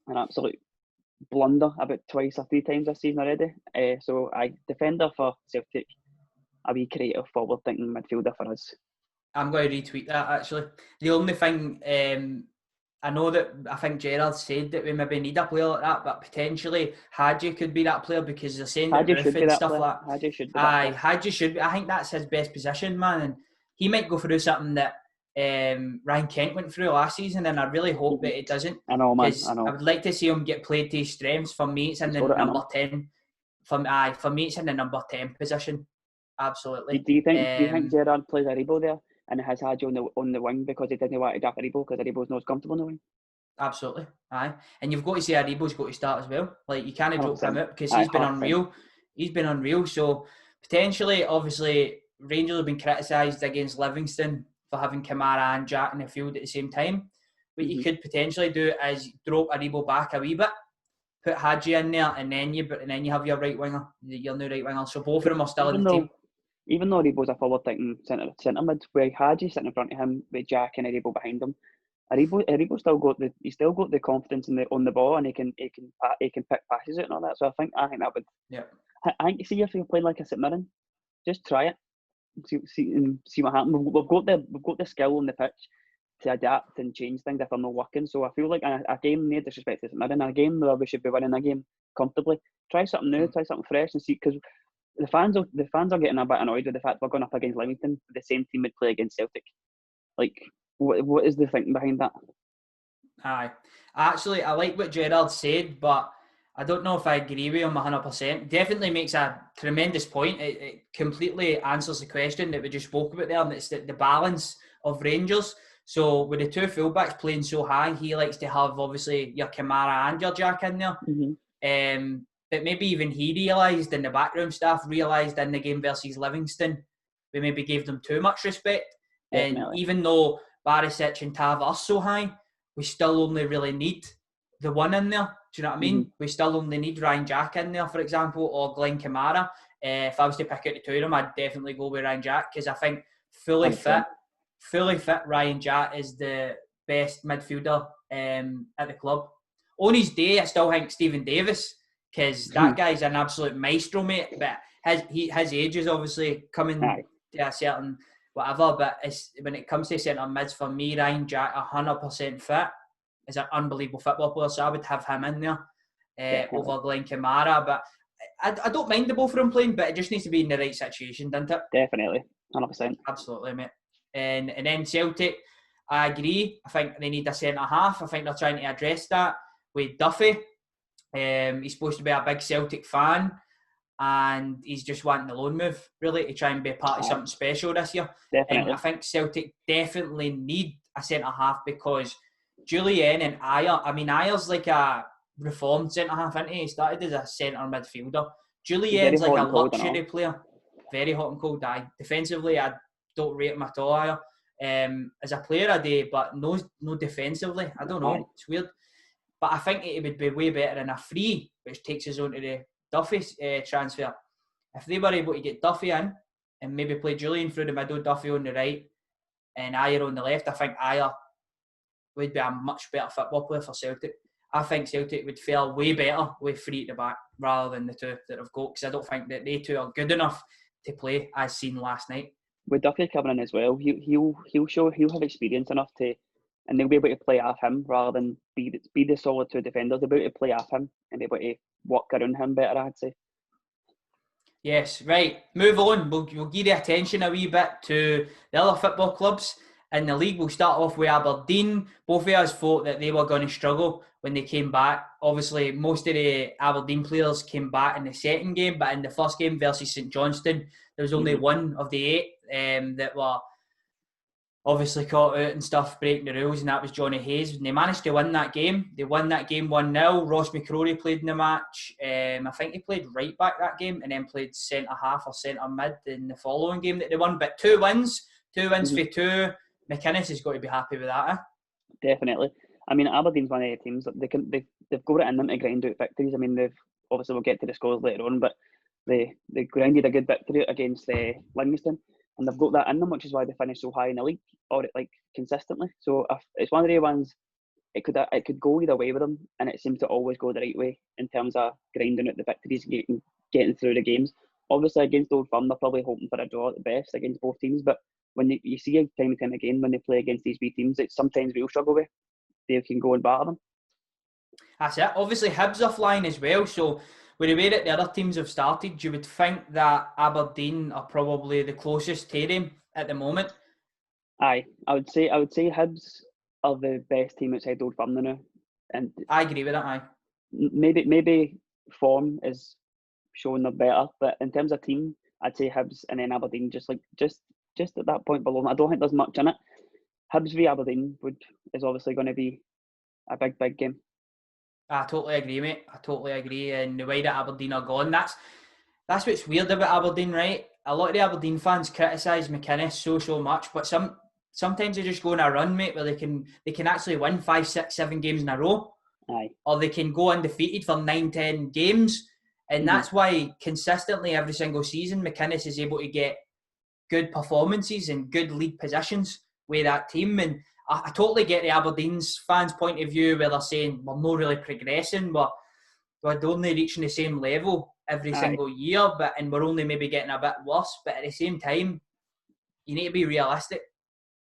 an absolute blunder about 2 or 3 times this season already. So defender for Celtic, a wee creative forward-thinking midfielder for us. I'm going to retweet that actually. The only thing, I know that I think Gerrard said that we maybe need a player like that, but potentially Hadji could be that player, because they're saying that Griffin and stuff like that. Hadji should be Hadji should be. I think that's his best position, man, and he might go through something that Ryan Kent went through last season, and I really hope that it doesn't. I know, man. I know. I would like to see him get played to his strengths. For me, it's in the number 10. For me, it's in the number 10 position. Absolutely. Do you think Gerrard plays Aribo there and has Hadji on the wing because he didn't want to drop Aribo because Aribo's not as comfortable on the wing? Absolutely, aye. And you've got to say Aribo's got to start as well. Like, you can't drop him out because he's been unreal. He's been unreal. So potentially, obviously, Rangers have been criticised against Livingston for having Kamara and Jack in the field at the same time. What you could potentially do is drop Aribo back a wee bit, put Hadji in there, and then you have your right winger, your new right winger. So both of them are still in the team. Even though Aribo's a forward-thinking centre mid, where Hadji sitting in front of him with Jack and Aribo behind him, Aribo still got the confidence on the ball, and he can pick passes out and all that. So I think that would. Yeah. I think, see, if you're playing like a St Mirren, just try it, see what happens. We've got the skill on the pitch to adapt and change things if they're not working. So I feel like a game, no disrespect to St Mirren, a game where we should be winning a game comfortably. Try something new, try something fresh, and see, because the fans are getting a bit annoyed with the fact we're going up against Livingston, the same team would play against Celtic. Like, what is the thinking behind that? Aye. Actually, I like what Gerrard said, but I don't know if I agree with him 100%. Definitely makes a tremendous point. It completely answers the question that we just spoke about there, and it's the balance of Rangers. So with the two fullbacks playing so high, he likes to have, obviously, your Kamara and your Jack in there. Mm-hmm. But maybe even he realised, and the backroom staff realised in the game versus Livingston, we maybe gave them too much respect. Definitely. And even though Barisic and Tav are so high, we still only really need the one in there. Do you know what I mean? Mm-hmm. We still only need Ryan Jack in there, for example, or Glenn Kamara. If I was to pick out the two of them, I'd definitely go with Ryan Jack, because I think fully fit Ryan Jack is the best midfielder at the club. On his day, I still think Stephen Davis, because that guy's an absolute maestro, mate. But his age is obviously coming to a certain whatever, but when it comes to centre mids, for me, Ryan Jack 100% fit is an unbelievable football player, so I would have him in there over Glenn Kamara. But I don't mind the both of them playing, but it just needs to be in the right situation, doesn't it? Definitely, 100%. Absolutely, mate. And then Celtic, I agree. I think they need a centre half. I think they're trying to address that with Duffy. He's supposed to be a big Celtic fan, and he's just wanting the loan move, really, to try and be a part of something special this year. Definitely. And I think Celtic definitely need a centre half because Julian and Ayer, I mean, Ayer's like a reformed centre half, isn't he? He started as a centre midfielder. Julian's like a luxury player. Very hot and cold, aye. Defensively, I don't rate him at all, Ayer. As a player, I do, but no defensively. I don't know. It's weird. But I think it would be way better in a free, which takes us on to the Duffy transfer. If they were able to get Duffy in and maybe play Julian through the middle, Duffy on the right, and Ayer on the left, I think Ayer would be a much better football player for Celtic. I think Celtic would fare way better with three at the back rather than the two that have got, because I don't think that they two are good enough to play as seen last night. With Duffy coming in as well, he'll have experience enough to, and they'll be able to play off him rather than be the solid two defenders. They'll be able to play off him and be able to work around him better, I'd say. Yes, right. Move on. We'll give the attention a wee bit to the other football clubs in the league. We'll start off with Aberdeen. Both of us thought that they were going to struggle when they came back. Obviously, most of the Aberdeen players came back in the second game, but in the first game versus St Johnstone, there was only one of the 8 that were obviously caught out and stuff, breaking the rules, and that was Johnny Hayes. And they managed to win that game. They won that game 1-0. Ross McCrory played in the match. I think he played right back that game and then played centre half or centre mid in the following game that they won. But 2 wins for 2. McInnes has got to be happy with that. Definitely. I mean, Aberdeen's one of the teams that they've got it in them to grind out victories. I mean, we'll get to the scores later on, but they grinded a good victory against Livingston, and they've got that in them, which is why they finished so high in the league, or like consistently. So it's one of the ones it could go either way with them, and it seems to always go the right way in terms of grinding out the victories, getting through the games. Obviously, against Old Firm, they're probably hoping for a draw at the best against both teams, but when you see it time and time again when they play against these wee teams, it's sometimes we'll struggle with. They can go and batter them. That's it. Obviously, Hibs are flying as well, so with the way that the other teams have started, you would think that Aberdeen are probably the closest to them at the moment. Aye, I would say Hibs are the best team outside Old Firm now, and I agree with that. Aye, maybe form is showing they're better, but in terms of team, I'd say Hibs and then Aberdeen just at that point below them. I don't think there's much in it. Hibs v Aberdeen is obviously going to be a big game. I totally agree, mate. I totally agree. And the way that Aberdeen are gone, that's what's weird about Aberdeen, right? A lot of the Aberdeen fans criticise McInnes so much, but sometimes they just go on a run, mate, where they can actually win 5, 6, 7 games in a row. Aye. Or they can go undefeated for 9, 10 games. And that's why consistently every single season McInnes is able to get good performances and good league positions with that team. And I totally get the Aberdeen's fans' point of view where they're saying we're not really progressing, we're only reaching the same level every single year, and we're only maybe getting a bit worse. But at the same time, you need to be realistic.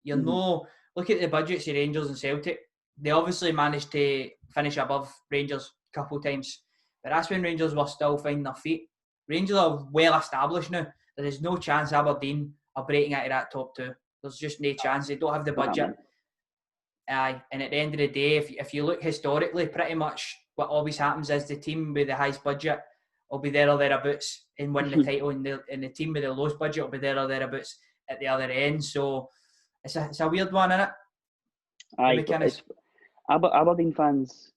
Look at the budgets of Rangers and Celtic. They obviously managed to finish above Rangers a couple of times, but that's when Rangers were still finding their feet. Rangers are well established now. There is no chance Aberdeen are breaking out of that top 2. There's just no chance. They don't have the budget. Aye, and at the end of the day, if you look historically, pretty much what always happens is the team with the highest budget will be there or thereabouts and win the title, and the team with the lowest budget will be there or thereabouts at the other end. So it's a weird one, isn't it? Aye, Aberdeen fans,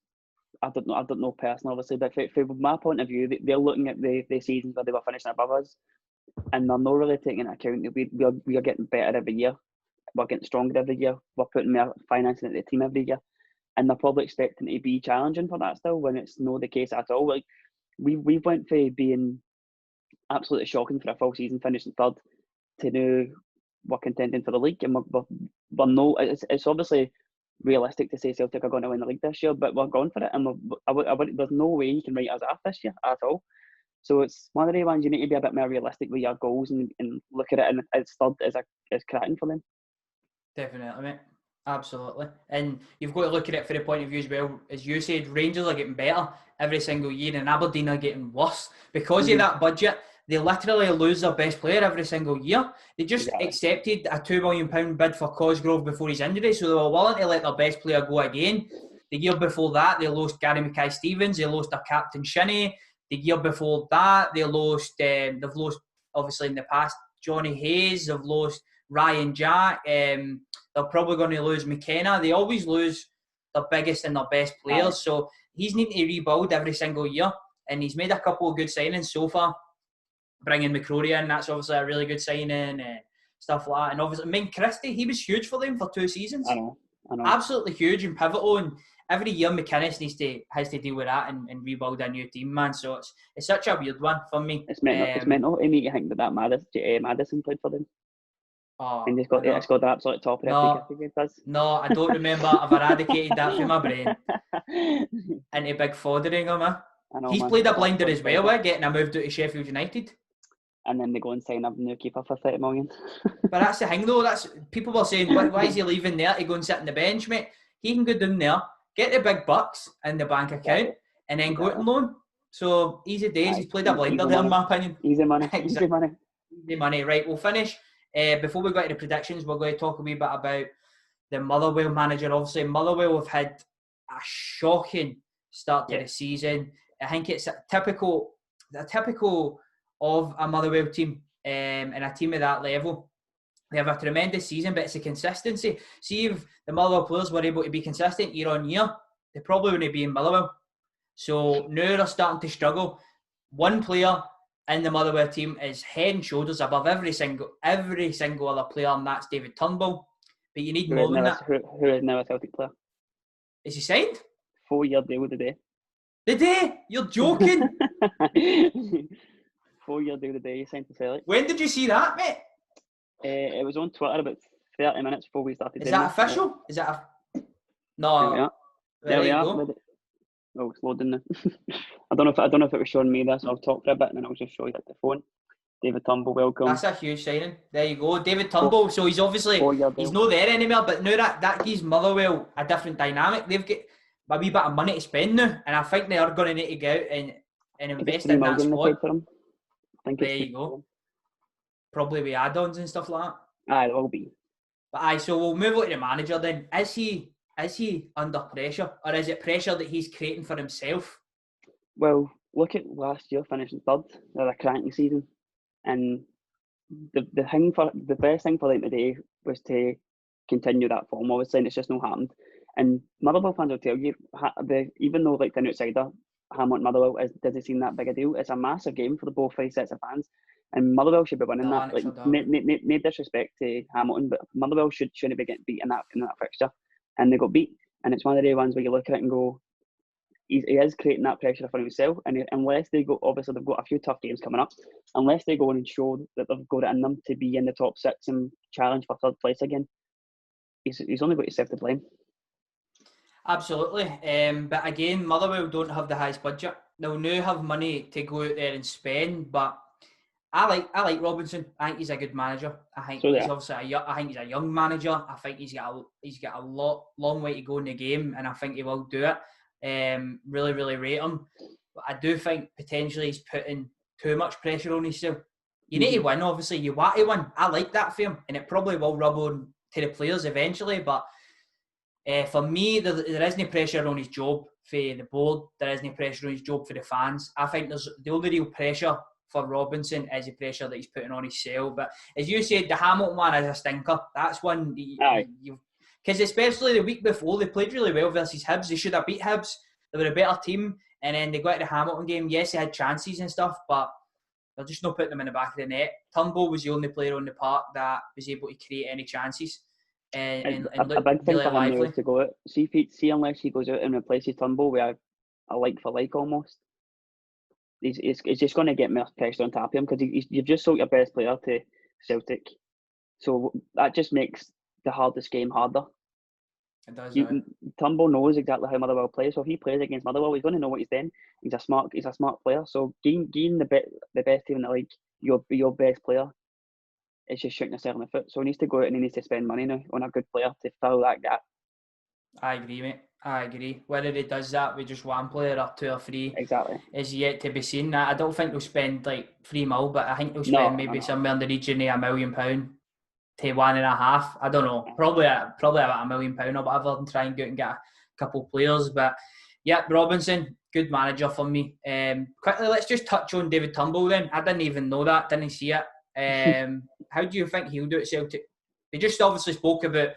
I don't know personally, obviously, but from my point of view, they're looking at the seasons where they were finishing above us, and they're not really taking into account that we are getting better every year. We're getting stronger every year. We're putting more financing into the team every year, and they're probably expecting to be challenging for that still, when it's not the case at all. Like we went from being absolutely shocking for a full season, finishing 3rd, to now we're contending for the league, and we're no. It's obviously realistic to say Celtic are going to win the league this year, but we're going for it, and there's no way you can write us off this year at all. So it's one of the ones you need to be a bit more realistic with your goals and look at it and as third as cracking for them. Definitely, mate. Absolutely. And you've got to look at it from the point of view as well. As you said, Rangers are getting better every single year and Aberdeen are getting worse. Because of that budget, they literally lose their best player every single year. They just accepted a £2 million bid for Cosgrove before his injury, so they were willing to let their best player go again. The year before that, they lost Gary Mackay-Stevens, they lost their captain Shinnie. The year before that, they've lost, obviously in the past, Johnny Hayes, they've lost Ryan Jack, they're probably going to lose McKenna. They always lose their biggest and their best players, so he's needing to rebuild every single year, and he's made a couple of good signings so far. Bringing McCrory in, that's obviously a really good signing, stuff like that. And obviously, Christie, he was huge for them for 2 seasons. I know. Absolutely huge and pivotal, and every year McInnes has to deal with that and rebuild a new team, man. So it's such a weird one for me. It's mental to me to think that Madison played for them. And he's got the absolute top of every category. No, I don't remember. I've eradicated that from my brain. Into big Fotheringham, he's played a blinder as well, getting a move to Sheffield United. And then they go and sign a new keeper for 30 million. But that's the thing, though. That's people were saying, why is he leaving there to go and sit on the bench, mate? He can go down there, get the big bucks in the bank account, and then go out on loan. So easy days. He's played a blinder there, in my opinion. Easy money. Easy money. Easy money. Right, we'll finish. Before we go to the predictions, we're going to talk a wee bit about the Motherwell manager. Obviously, Motherwell have had a shocking start to the season. I think it's typical of a Motherwell team and a team of that level. They have a tremendous season, but it's a consistency. See, if the Motherwell players were able to be consistent year on year, they probably wouldn't be in Motherwell. So now they're starting to struggle. One player in the Motherwell team is head and shoulders above every single other player, and that's David Turnbull. But you need more than that. Who is now a Celtic player? Is he signed? 4-year deal today. The day? You're joking? 4-year deal today. He signed to Celtic. When did you see that, mate? It was on Twitter about 30 minutes before we started. Is that official? Is that a... No. There we are. Oh, it's loading now. I don't know if it was showing me this. I'll talk for a bit and then I'll just show you the phone. David Turnbull, welcome. That's a huge signing. There you go, David Turnbull. So he's obviously he's not there anymore. But now that gives Motherwell a different dynamic. They've got a wee bit of money to spend now, and I think they are going to need to go out and invest in that squad. There you go. Probably with add-ons and stuff like that. Aye, it will be. But so we'll move on to the manager then. Is he under pressure, or is it pressure that he's creating for himself? Well, look at last year finishing third. They had a cranky season, and the best thing for them today was to continue that form. Obviously, and it's just not happened. And Motherwell fans will tell you, even though like the outsider, Hamilton Motherwell doesn't seem that big a deal. It's a massive game for the both sets of fans, and Motherwell should be winning that. Like, no disrespect to Hamilton, but Motherwell shouldn't be getting beat in that fixture. And they got beat, and it's one of the ones where you look at it and go, he is creating that pressure for himself. And unless they go, obviously they've got a few tough games coming up. Unless they go in and show that they've got it in them to be in the top 6 and challenge for third place again, he's only got himself to blame. Absolutely, but again, Motherwell don't have the highest budget. They'll now have money to go out there and spend, but I like Robinson. I think he's a good manager. I think he's a young manager. I think he's got a long way to go in the game, and I think he will do it. Really, really rate him. But I do think potentially he's putting too much pressure on himself. You need to win, obviously. You want to win. I like that for him, and it probably will rub on to the players eventually. But for me, there isn't pressure on his job for the board. There isn't pressure on his job for the fans. I think there's the only real pressure for Robinson is the pressure that he's putting on himself. But as you said, the Hamilton one is a stinker. That's one because especially the week before they played really well versus Hibs. They should have beat Hibs. They were a better team, and then they got to the Hamilton game. Yes, they had chances and stuff, but they're just not putting them in the back of the net. Turnbull was the only player on the park that was able to create any chances. And a big thing really for him is to go out. See, unless he goes out and replaces Turnbull with a like for like almost. He's just going to get more pressure on top of him because you've just sold your best player to Celtic. So that just makes the hardest game harder. It does. Turnbull knows exactly how Motherwell plays, so if he plays against Motherwell, he's going to know what he's doing. He's a smart player. So getting the best team in the league, your best player, is just shooting yourself in the foot. So he needs to go out and he needs to spend money now on a good player to fill that gap. I agree, mate. I agree. Whether he does that with just one player or two or three Exactly. is yet to be seen. I don't think they'll spend like £3 million, but I think they'll spend maybe somewhere in the region of £1 million to 1.5. I don't know. Probably about £1 million or whatever, and try and go out and get a couple of players. But yeah, Robinson, good manager for me. Quickly, let's just touch on David Turnbull then. I didn't even know that, didn't see it. How do you think he'll do at Celtic? They just obviously spoke about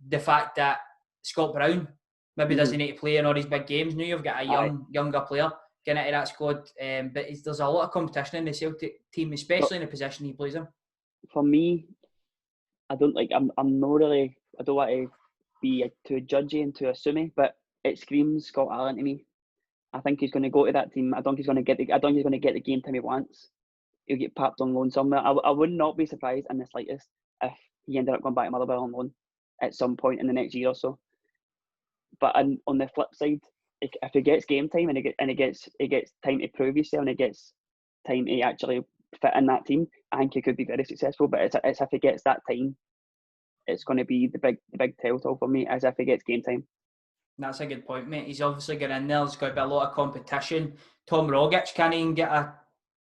the fact that Scott Brown maybe doesn't need to play in all these big games. Now you've got a younger player getting into that squad, but there's a lot of competition in the Celtic team, especially in the position he plays in. For me, I don't like. I'm not really. I don't want to be too judgy and too assuming, but it screams Scott Allen to me. I think he's going to go to that team. I don't think he's going to get the game time he wants. He'll get papped on loan somewhere. I would not be surprised in the slightest if he ended up going back to Motherwell on loan at some point in the next year or so. But on the flip side, if he gets game time and he gets time to prove himself and he gets time to actually fit in that team, I think he could be very successful. But it's if he gets that time, it's going to be the big telltale for me, as if he gets game time. That's a good point, mate. He's obviously getting in there. There's going to be a lot of competition. Tom Rogic can't even get a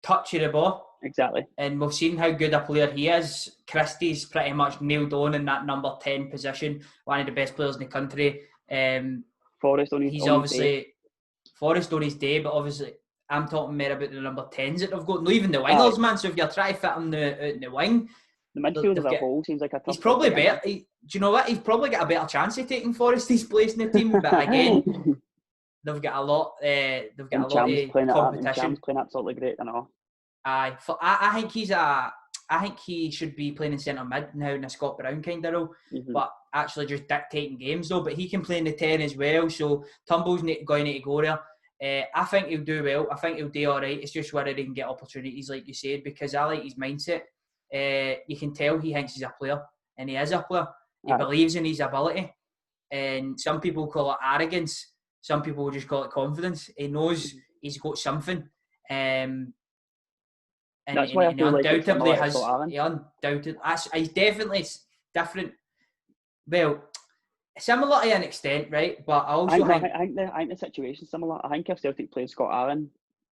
touch of the ball. Exactly. And we've seen how good a player he is. Christie's pretty much nailed on in that number 10 position. One of the best players in the country. Forrest on his he's obviously Forrest on his day, but obviously I'm talking more about the number 10s that they've got. Not even the wingers, man. So if you're trying to fit him out in the wing, the midfield as a whole seems like a tough. He's probably better. Do you know what? He's probably got a better chance of taking Forrest's place in the team. But again, they've got a lot. They've got a lot of competition. Cham's playing absolutely great, and all. I think he should be playing in centre mid now in a Scott Brown kind of role, but actually just dictating games though. But he can play in the 10 as well. So Turnbull's going to go there. I think he'll do well. I think he'll do all right. It's just whether he can get opportunities, like you said, because I like his mindset. You can tell he thinks he's a player, and he is a player. He believes in his ability, and some people call it arrogance. Some people will just call it confidence. He knows he's got something. And that's why I feel undoubtedly like he's definitely different. Well, similar to an extent, right? But I also think the situation's similar. I think if Celtic played Scott Allen,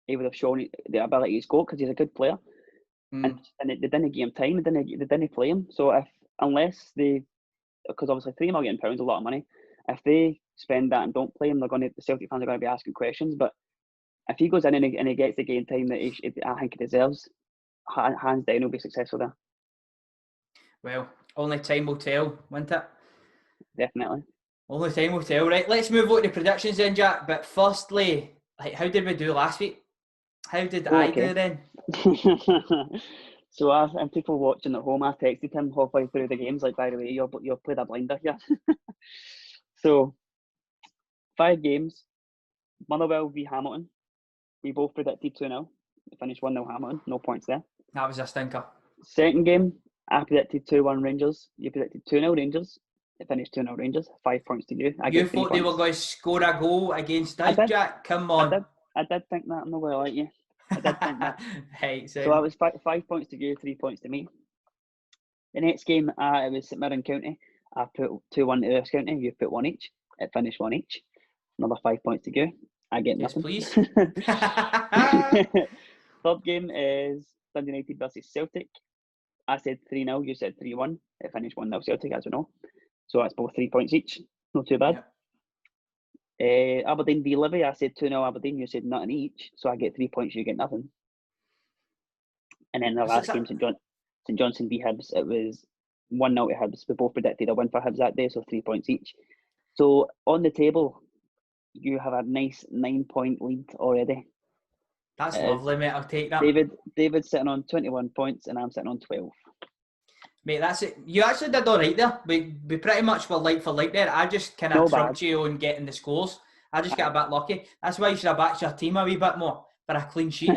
he would have shown the ability he's got because he's a good player. And they didn't give him time. They didn't play him. So because obviously £3 million is a lot of money. If they spend that and don't play him, the Celtic fans are going to be asking questions. But if he goes in and he gets the game time that I think he deserves, hands down, he'll be successful there. Well, only time will tell, won't it? Definitely. Only time will tell. Right, let's move on to predictions then, Jack. But firstly, how did we do last week? How did I do then? So and people watching at home, I texted him halfway through the games, like, by the way, you've played a blinder here. So 5 games. Motherwell v Hamilton. We both predicted 2-0. We finished 1-0 Hamilton. No points there. That was a stinker. Second game, I predicted 2-1 Rangers. You predicted 2-0 Rangers. It finished 2-0 Rangers. 5 points to you. You thought they were going to score a goal against us, Jack? Come on. I did think that. I'm not going to lie to you. I did think that. Hey, so I was 5 points to you, 3 points to me. The next game, it was St Mirren County. I put 2-1 to Ross County. You put 1 each. It finished 1 each. Another 5 points to you. I get nothing. Yes, please. Third game is Dundee United versus Celtic. I said 3-0. You said 3-1. It finished 1-0 Celtic, as we know. So that's both 3 points each. Not too bad. Yeah. Aberdeen v Livy. I said 2-0 Aberdeen. You said nothing each. So I get 3 points. You get nothing. And then the last game, St Johnstone v Hibs. It was 1-0 to Hibs. We both predicted a win for Hibs that day, so 3 points each. So on the table, you have a nice 9-point lead already. That's lovely, mate. I'll take that. David's sitting on 21 points and I'm sitting on 12. Mate, that's it. You actually did all right there. We pretty much were like for like there. I just kind of trumped you on getting the scores. I just got a bit lucky. That's why you should have backed your team a wee bit more for a clean sheet.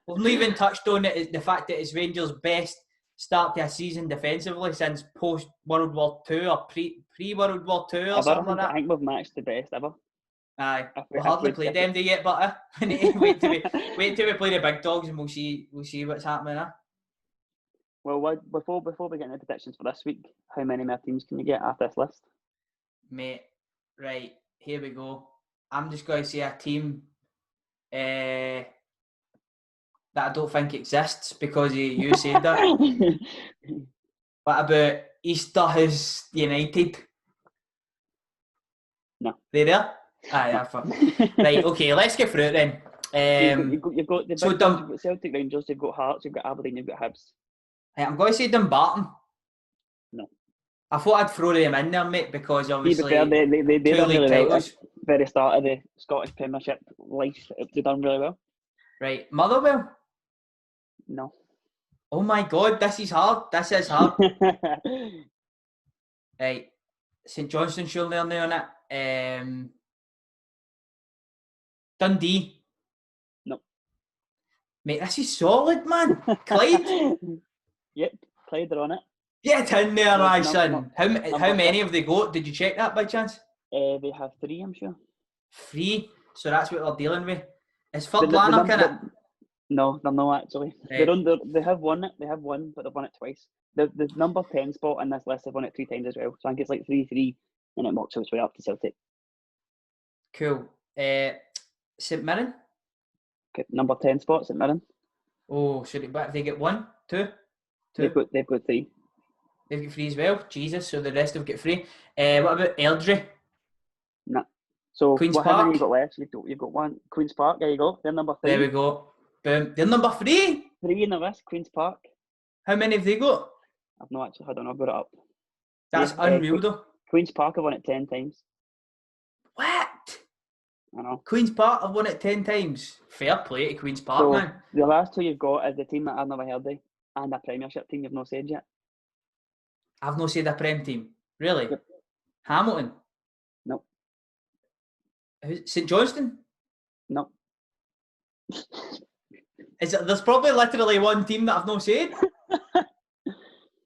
We've not even touched on it, the fact that it's Rangers' best start to a season defensively since post World War Two or pre World War Two or Ever, something like I that. think we've matched the best ever. Aye, If we hardly played them day yet, but we need to wait till we play the big dogs, and we'll see what's happening. Well, before we get into predictions for this week, how many more teams can you get after this list? Mate, right, here we go. I'm just going to say a team that I don't think exists because you said that. What about Easterhouse United? No. They there? Aye, yeah, fuck. Right, okay, let's get through it then. You've got the big dogs, you've got Celtic, Rangers, you've got Hearts, you've got Aberdeen, you've got Hibs. I'm going to say Dumbarton. No. I thought I'd throw them in there, mate, because obviously they're done really titles. well. At the very start of the Scottish Premiership life, they've done really well. Right, Motherwell? No. Oh my God, this is hard. This is hard. Right, St Johnstone surely on there on it. Dundee? No. Mate, this is solid, man. Clyde? Yep, Clyde are on it. Get in there, my son. Number How many have they got? Did you check that by chance? They have 3, I'm sure. 3? So that's what they're dealing with. Is Ferd Lanark in it? No, they're not actually. Right. They have won it. They have won, but they've won it twice. The number 10 spot in this list, they've won it 3 times as well. So I think it's like 3-3, and it works its way up to Celtic. Cool. St Mirren? Okay, number 10 spot, St Mirren. Oh, but if they get 1, 2? They've got 3. They've got 3 as well. Jesus, so the rest have got 3. What about Airdrie? No. So Queen's how Park? many you got left? You've got 1. Queen's Park. There you go. They're number 3. There we go. Boom. They're number 3. 3 in the list. Queen's Park. How many have they got? I've not actually. I don't know. I've got it up. That's unreal, though. Queen's Park have won it 10 times. What? I know. Queen's Park have won it 10 times. Fair play to Queen's Park, So man. the last 2 you've got is the team that I've never heard of, and a Premiership team you've not said yet. I've not said a Prem team. Really? Yep. Hamilton? No. St Johnstone? No. There's probably literally one team that I've not said.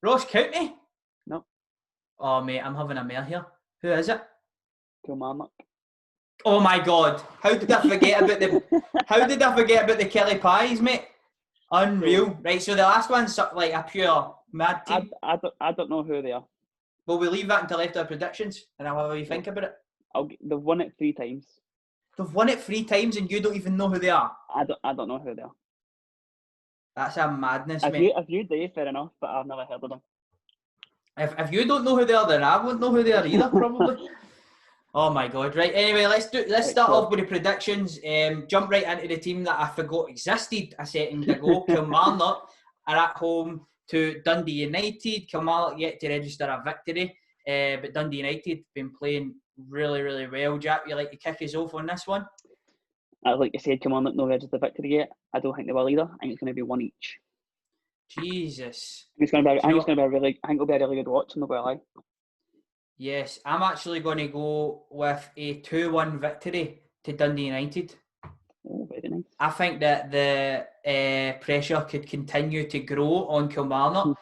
Ross County? No. Oh, mate, I'm having a mare here. Who is it? Kilmarnock. Oh my God! How did I forget about the Kelly Pies, mate? Unreal. Right, so the last one's like a pure mad team. I don't know who they are. Well, we'll leave that until after predictions, and I'll have a wee think about it. They've won it 3 times. They've won it 3 times, and you don't even know who they are. I don't know who they are. That's a madness, mate. If you do, fair enough, but I've never heard of them. If you don't know who they are, then I won't know who they are either, probably. Oh my God! Right. Anyway, let's start off with the predictions. Jump right into the team that I forgot existed a second ago. Kilmarnock are at home to Dundee United. Kilmarnock yet to register a victory, but Dundee United been playing really, really well. Jack, you like to kick us off on this one? Like you said, Kilmarnock no registered victory yet. I don't think they will either. I think it's going to be 1 each. Jesus. I think it'll be a really good watch. I'm not going to lie. Yes, I'm actually going to go with a 2-1 victory to Dundee United. Oh, very nice. I think that the pressure could continue to grow on Kilmarnock.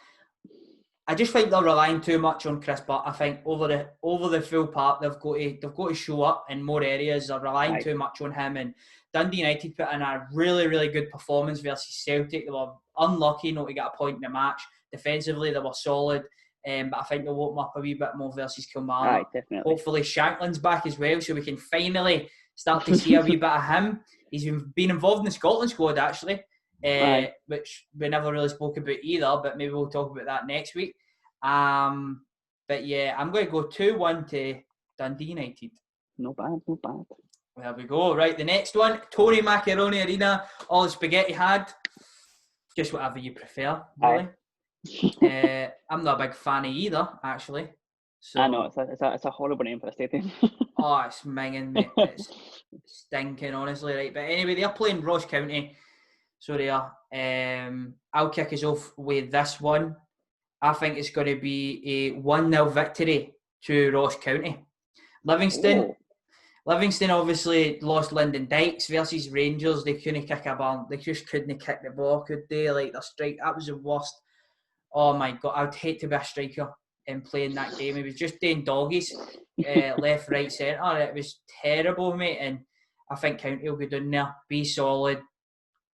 I just think they're relying too much on Chris Butt. I think over the full part they've got to show up in more areas. They're relying too much on him. And Dundee United put in a really, really good performance versus Celtic. They were unlucky not to get a point in the match. Defensively, they were solid. But I think they'll open up a wee bit more versus Kilmarnock. Definitely. Hopefully Shanklin's back as well, so we can finally start to see a wee bit of him. He's been involved in the Scotland squad actually, which we never really spoke about either, but maybe we'll talk about that next week. But yeah, I'm going to go 2-1 to Dundee United. No bad. There we go. Right, the next one, Tony Macaroni Arena, all the spaghetti had. Just whatever you prefer, really. I'm not a big fan of either, actually. So, I know, it's a horrible name for a stadium. Oh, it's minging, mate. It's stinking, honestly, right? But anyway, they're playing Ross County. So they are. I'll kick us off with this one. I think it's going to be a 1-0 victory to Ross County. Livingston obviously lost Lyndon Dykes versus Rangers. They couldn't kick a ball. They just couldn't kick the ball, could they? Like, their strike, that was the worst Oh my God, I'd hate to be a striker and playing that game. He was just doing doggies, left, right, centre. It was terrible, mate. And I think County will go down there, be solid,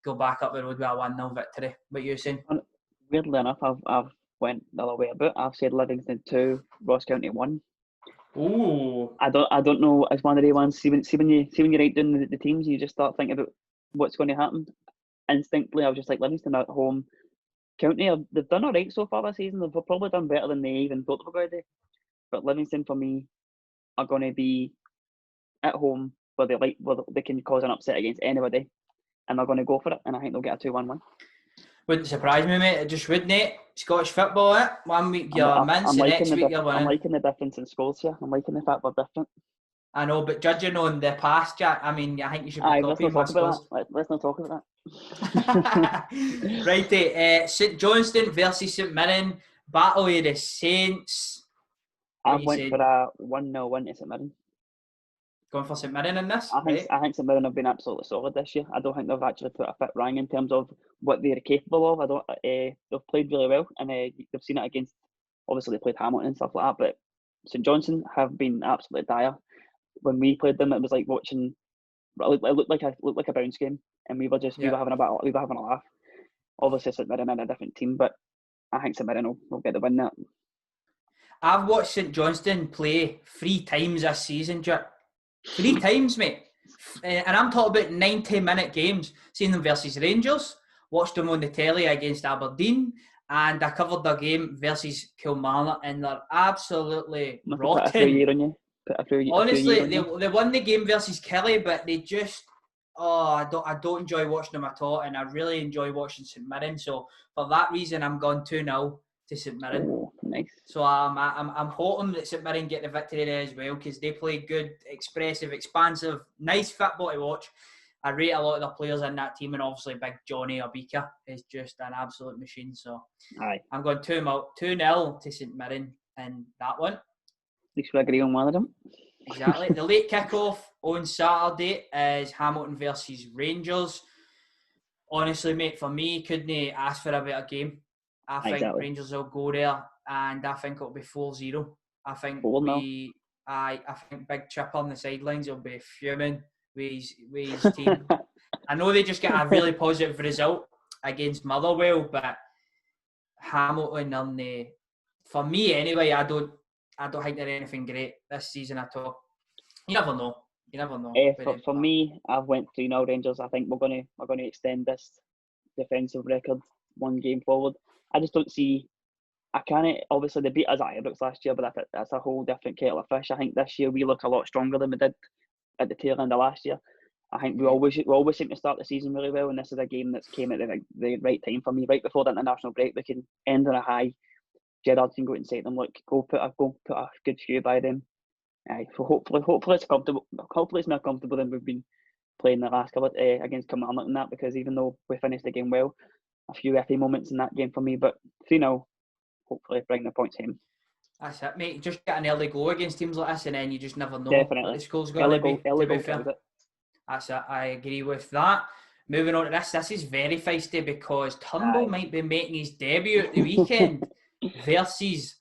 go back up the road with a 1-0 victory. What you saying? Weirdly enough, I've went the other way a bit. I've said Livingston 2, Ross County 1. Ooh. I don't know. It's one of the ones. See when you write down the teams, you just start thinking about what's going to happen. Instinctively, I was just like Livingston at home. County, they've done all right so far this season. They've probably done better than they even thought they were going to do. But Livingston, for me, are going to be at home where they can cause an upset against anybody, and they're going to go for it. And I think they'll get a 2-1 win. Wouldn't surprise me, mate. It just wouldn't it? Scottish football, it. 1 week you're mince, the next week you're winning. I'm liking the difference in scores here. I'm liking the fact they're different. I know, but judging on the past, Jack, I mean, I think you should be copying my scores. Let's not talk about that. Righty, St Johnstone versus St Mirren, Battle of the Saints. I went for a 1-0 win to St Mirren. Going for St Mirren in this? I think St Mirren have been absolutely solid this year. I don't think they've actually put a fit rang in terms of what they're capable of. They've played really well, and they've seen it against. Obviously, they played Hamilton and stuff like that, but St Johnstone have been absolutely dire. When we played them, it was like watching. It looked like a bounce game, and we were having a laugh. Obviously, St Mirren are a different team, but I think St Mirren will get the win. That I've watched St Johnstone play 3 times this season, Jack. 3 times, mate. And I'm talking about 90-minute games. Seen them versus Rangers, watched them on the telly against Aberdeen, and I covered their game versus Kilmarnock, and they're absolutely rotten. Honestly, they won the game versus Kelly, but they just I don't enjoy watching them at all, and I really enjoy watching St Mirren. So for that reason, I'm going 2-0 to St Mirren. Oh, nice. So I'm hoping that St Mirren get the victory there as well, because they play good, expressive, expansive, nice football to watch. I rate a lot of the players in that team, and obviously Big Johnny Obika is just an absolute machine. So aye, I'm going 2-0 to St Mirren in that one. At least we agree on one of them. Exactly. The late kick-off on Saturday is Hamilton versus Rangers. Honestly, mate, for me, couldn't ask for a better game. I think Rangers will go there, and I think it'll be 4-0. I think I think Big Chip on the sidelines will be fuming with his team. I know they just get a really positive result against Motherwell, but Hamilton for me anyway, I don't think they're anything great this season at all. You never know. For me, I've went 3-0 Rangers. I think we're going to extend this defensive record 1 game forward. I just don't see. I can't. Obviously, they beat us at Ibrox last year, but that's a whole different kettle of fish. I think this year we look a lot stronger than we did at the tail end of last year. I think we always seem to start the season really well, and this is a game that's came at the right time for me, right before the international break. We can end on a high. Gerrard can go and say to them, "Look, go put a good few by them." So hopefully it's comfortable. Hopefully it's more comfortable than we've been playing the last couple against Kilmarnock and that, because even though we finished the game well, a few iffy moments in that game for me. But 3-0, hopefully bring the points home. That's it, mate. Just get an early goal against teams like this, and then you just never know Definitely. what the score's going to be. Early goal. That's it. I agree with that. Moving on to this. This is very feisty because Turnbull might be making his debut at the weekend versus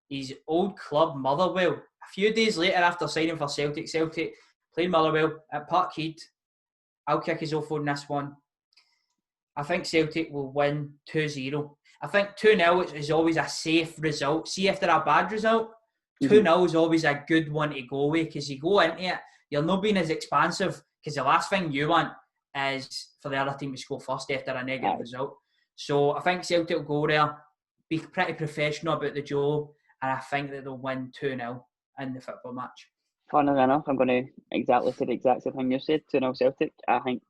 his old club Motherwell. A few days later, after signing for Celtic played Motherwell at Parkhead. I'll kick his off on this one. I think Celtic will win 2-0. I think 2-0 is always a safe result. See, if they're a bad result, 2-0 is always a good one to go with, because you go into it, you're not being as expansive, because the last thing you want is for the other team to score first after a negative result. So I think Celtic will go there, be pretty professional about the job, and I think that they'll win 2-0 in the football match. Funnily enough, I'm going to say the exact same thing you said. 2-0 Celtic. I think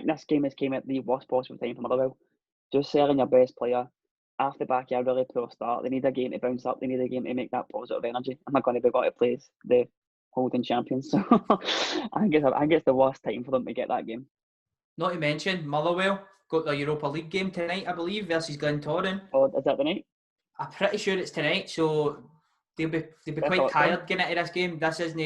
this game came at the worst possible time for Motherwell. Just selling your best player off the back of a really poor start. They need a game to bounce up. They need a game to make that positive energy. I'm not going to be got to play the holding champions. So I think it's the worst time for them to get that game. Not to mention, Motherwell got the Europa League game tonight, I believe, versus Glentoran. Oh, is that the night? I'm pretty sure it's tonight, so they'll be quite tired getting into this game. This isn't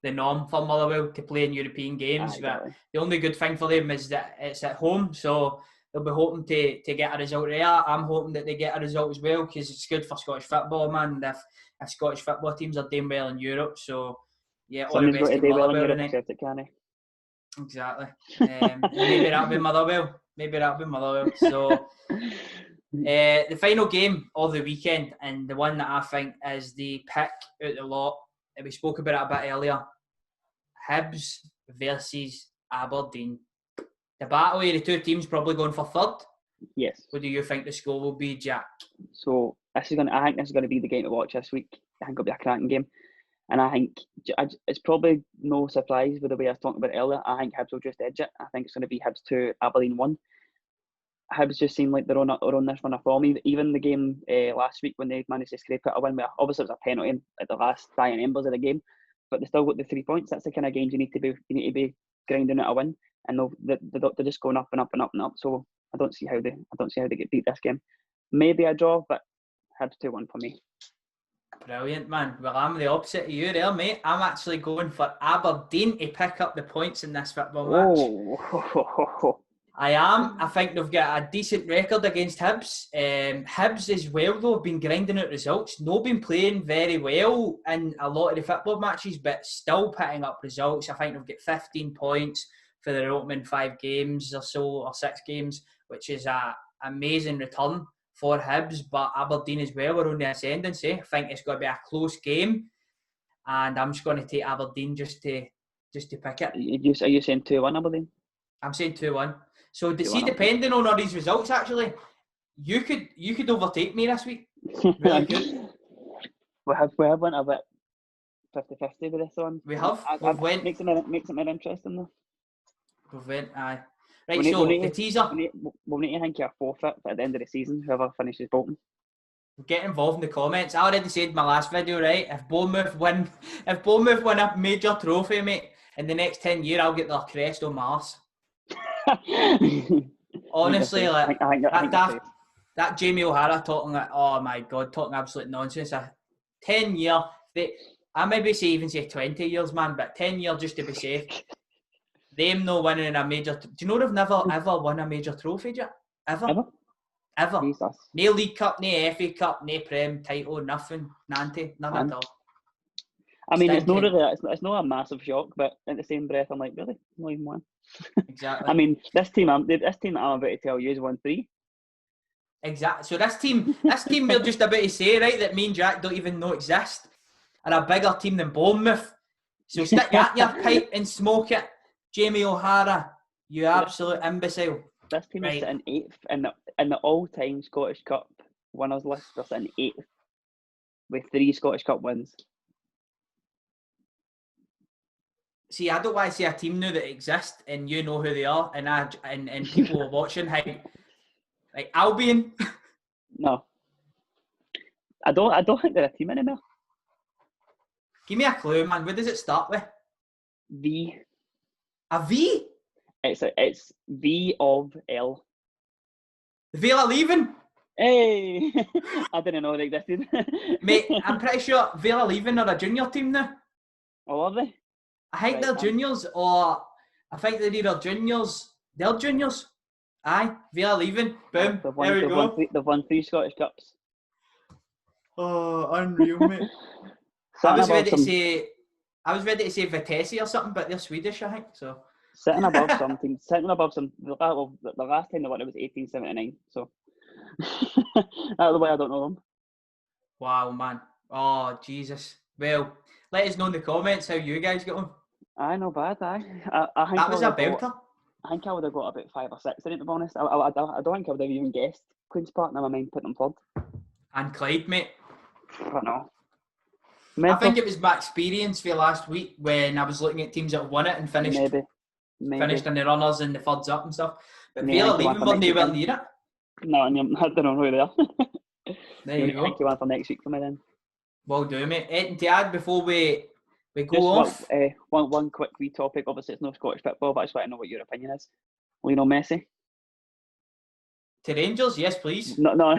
the norm for Motherwell to play in European games, but the only good thing for them is that it's at home, so they'll be hoping to get a result there. I'm hoping that they get a result as well because it's good for Scottish football, man. If Scottish football teams are doing well in Europe, so yeah, all the Somebody's got best to to do well in Motherwell Europe, tonight. Celtic, can he? Exactly. And maybe that'll be Motherwell. So the final game of the weekend, and the one that I think is the pick out the lot, and we spoke about it a bit earlier, Hibs versus Aberdeen. The battle of the two teams probably going for third. Yes. What do you think the score will be, Jack? So I think this is going to be the game to watch this week. I think it'll be a cracking game. And I think it's probably no surprise with the way I was talking about it earlier. I think Hibs will just edge it. I think it's going to be Hibs 2, Aberdeen 1. Hibs just seem like they're on this run of form. Even the game last week when they managed to scrape out a win, where obviously it was a penalty at the last dying embers of the game, but they still got the 3 points. That's the kind of games you need to be grinding out a win, and they're just going up and up and up and up. So I don't see how they get beat this game. Maybe a draw, but Hibs 2-1 for me. Brilliant, man. Well, I'm the opposite of you there, mate. I'm actually going for Aberdeen to pick up the points in this football match. Oh. I am. I think they've got a decent record against Hibs. Hibs as well, though, have been grinding out results. Not been playing very well in a lot of the football matches, but still picking up results. I think they've got 15 points for their opening 5 games or so, or 6 games, which is an amazing return for Hibs. But Aberdeen as well are on the ascendancy. I think it's going to be a close game, and I'm just going to take Aberdeen just to pick it. Are you saying 2-1 Aberdeen? I'm saying 2-1. So, see, 2-1 depending on all these results, actually, you could overtake me this week. Really good. we have went a bit 50-50 with this one. We have. Makes it more interesting though. We've went, aye. Right, the teaser. We'll need to think of a forfeit at the end of the season, whoever finishes bottom. Get involved in the comments. I already said in my last video, right? If Bournemouth win a major trophy, mate, in the next 10 years, I'll get their crest on Mars. Honestly, like that Jamie O'Hara talking like, oh my god, talking absolute nonsense. 10 year, I maybe even say 20 years, man, but 10 years just to be safe. Them no winning a major. Do you know they've never ever won a major trophy, Jack? Ever? Jesus. No League Cup, no FA Cup, no Prem title, nothing, none at all. I mean, it's not a massive shock, but at the same breath, I'm like, really, not even one. Exactly. I mean, this team I'm about to tell you is 1-3. Exactly. So this team we're just about to say, right, that me and Jack don't even know exist, are a bigger team than Bournemouth. So stick that in your pipe and smoke it, Jamie O'Hara. You absolute imbecile. This team is sitting 8th in the all-time Scottish Cup winners list. They're sitting 8th with 3 Scottish Cup wins. See, I don't want to see a team now that exists and you know who they are, and people are watching like Albion. No, I don't think they're a team anymore. Give me a clue, man. What does it start with? V. A V? It's V of L. Villa leaving? Hey, I didn't know they existed. Mate, I'm pretty sure Villa leaving are a junior team now. Oh, are they? I think they're juniors, or I think they're either juniors. They're juniors. Aye, Villa leaving. Boom. There we go. They've won 3 Scottish Cups. Oh, unreal, mate. I was ready to say Vitesse or something, but they're Swedish, I think. So sitting above some teams. Sitting above some. The last time they won it was 1879. So that's the way I don't know them. Wow, man. Oh, Jesus. Well, let us know in the comments how you guys get on. Aye, no bad, aye. I think that was a belter. I think I would have got about 5 or 6 in it, to be honest. I don't think I would have even guessed Queen's Park. Never mind putting them third. And Clyde, mate. I don't know. I think it was my experience for last week when I was looking at teams that won it and finished finished in the runners and the thirds up and stuff. But Villa leaving weren't they well near it? No, I don't know who they are. There you go. Thank you one for next week for me then. Well do, mate. Anything to add before we go off? One quick wee topic. Obviously, it's no Scottish football, but I just want to know what your opinion is. Lionel Messi? To Rangers? Yes, please. No.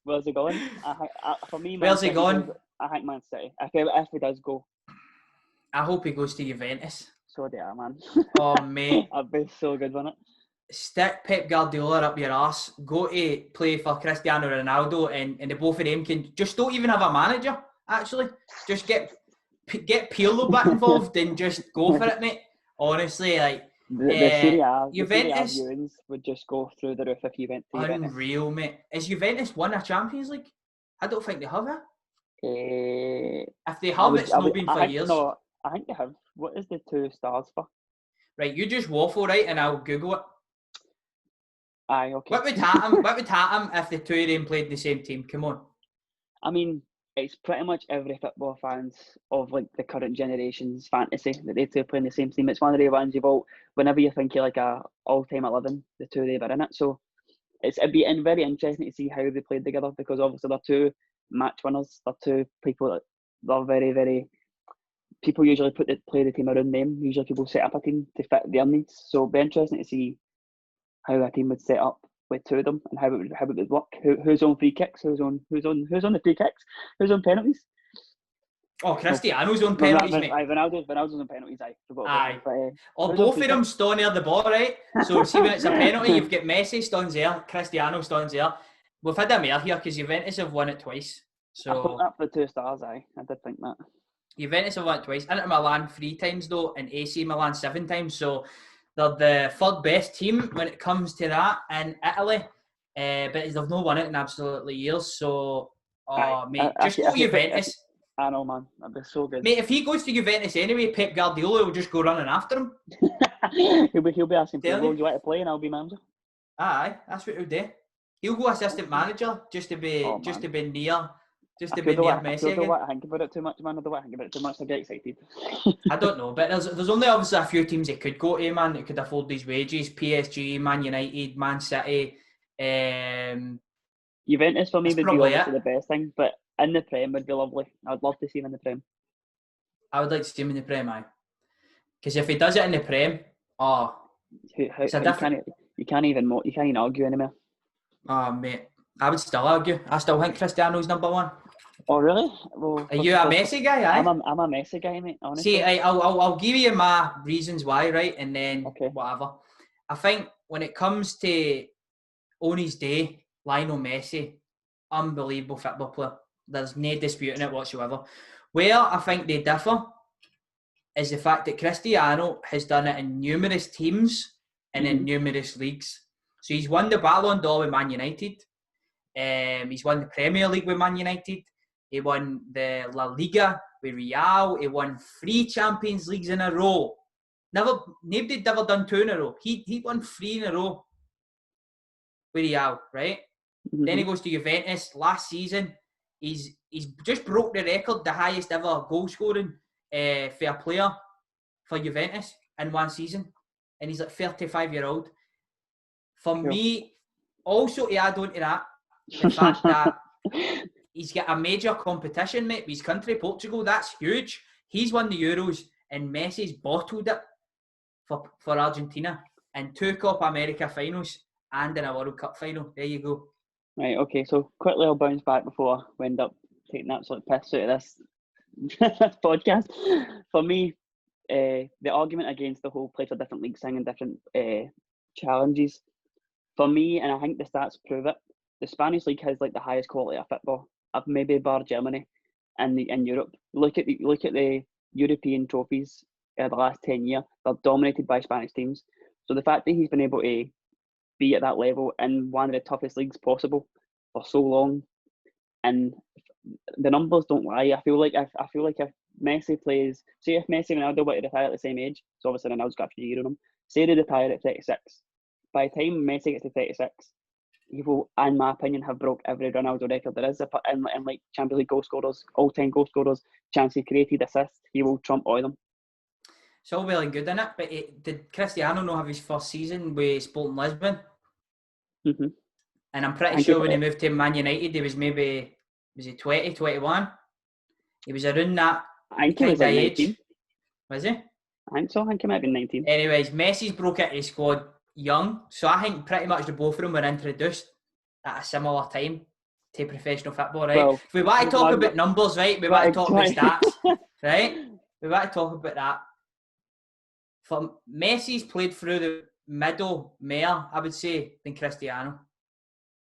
Where's he going? For me, where's he going? I think Man City. If he does go. I hope he goes to Juventus. So do I, man. Oh, mate. That'd be so good, wouldn't it? stick Pep Guardiola up your arse, go to play for Cristiano Ronaldo, and the both of them can just don't even have a manager, actually. Just get Pirlo back involved and just go for it, mate. Honestly, like, the Serie A Juventus, viewings would just go through the roof if you went to Juventus. Unreal, mate. Has Juventus won a Champions League? I don't think they have it. If they have, it's not been for years. No, I think they have. What is the 2 stars for? Right, you just waffle, right, and I'll Google it. Aye, okay. What would happen if the two of them played in the same team? Come on. I mean, it's pretty much every football fans of like the current generation's fantasy that they two play in the same team. It's one of the ones you've all, whenever you think you're like a all-time 11, the two of them are in it. So it'd be very interesting to see how they played together, because obviously they're two match winners. They're two people that they're very, very. People usually play the team around them. Usually people set up a team to fit their needs. So it'd be interesting to see how a team would set up with two of them and how it would work. Who's on free kicks? Who's on the free kicks? Who's on penalties? Oh, Cristiano's on penalties, mate. Ronaldo's on penalties. I forgot. Aye. Or both of them stand near the ball, right? So see when it's a penalty, you've got Messi stands there, Cristiano stands there. We've had a mare here because Juventus have won it twice. So I thought that for 2 stars. I did think that. Juventus have won it twice. Inter Milan 3 times though, and AC Milan 7 times. So they're the 3rd best team when it comes to that in Italy. But they've not won it in absolutely years. So, mate, just go Juventus. I know, man. That'd be so good. Mate, if he goes to Juventus anyway, Pep Guardiola will just go running after him. he'll be asking for, would you like to play, and I'll be manager. Aye, that's what he'll do. He'll go assistant manager just to be near Messi again. I don't want to think about it too much, man. I don't want to think about it too much. I get excited. I don't know, but there's only obviously a few teams that could go to, man, that could afford these wages. PSG, Man United, Man City. Juventus for me would be obviously the best thing, but in the Prem would be lovely. I'd love to see him in the Prem. I would like to see him in the Prem, aye. Because if he does it in the Prem, you can't even argue anymore. Oh, mate, I would still argue. I still think Cristiano's number 1. Oh, really? Well, are you a Messi guy? Aye? I'm a Messi guy, mate. Honestly. See, I'll give you my reasons why, right, and then whatever. I think when it comes to on his day, Lionel Messi, unbelievable football player. There's no disputing it whatsoever. Where I think they differ is the fact that Cristiano has done it in numerous teams and in numerous leagues. So he's won the Ballon d'Or with Man United. He's won the Premier League with Man United. He won the La Liga with Real. He won 3 Champions Leagues in a row. Nobody'd ever done 2 in a row. He won 3 in a row with Real, right? Mm-hmm. Then he goes to Juventus last season. He's just broke the record, the highest ever goal scoring for a player for Juventus in one season, and he's like 35-year-old. For me, also to add on to that, the fact that he's got a major competition, mate, with his country, Portugal. That's huge. He's won the Euros, and Messi's bottled it for Argentina in 2 Copa America finals and in a World Cup final. There you go. Right, okay, so quickly I'll bounce back before we end up taking an absolute piss out of this podcast. For me, the argument against the whole play for different leagues thing and different challenges, for me, and I think the stats prove it, the Spanish league has like the highest quality of football, of maybe bar Germany in Europe. Look at the European trophies the last 10 years, they're dominated by Spanish teams. So the fact that he's been able to be at that level in one of the toughest leagues possible for so long, and the numbers don't lie. I feel like if Messi plays, say if Messi and Ronaldo were to retire at the same age, so obviously Ronaldo's got a few years on him, say they retire at 36, by the time Messi gets to 36, he will, in my opinion, have broke every Ronaldo record there is in like Champions League goal scorers, all-time goal scorers, chances created, assists. He will trump all of them. It's all well and good, isn't it? But did Cristiano not have his first season with Sporting Lisbon? Mm-hmm. And I'm pretty sure when he moved to Man United, he was he 20, 21? He was around that I think he was like 19. Age. Was he? I think so. I think he might have been 19. Anyways, Messi's broke into his squad young. So I think pretty much the both of them were introduced at a similar time to professional football, right? Well, if we want to talk about numbers, right? We want to talk about stats, right? We want to talk about that. For Messi's played through middle Mayor, I would say, than Cristiano.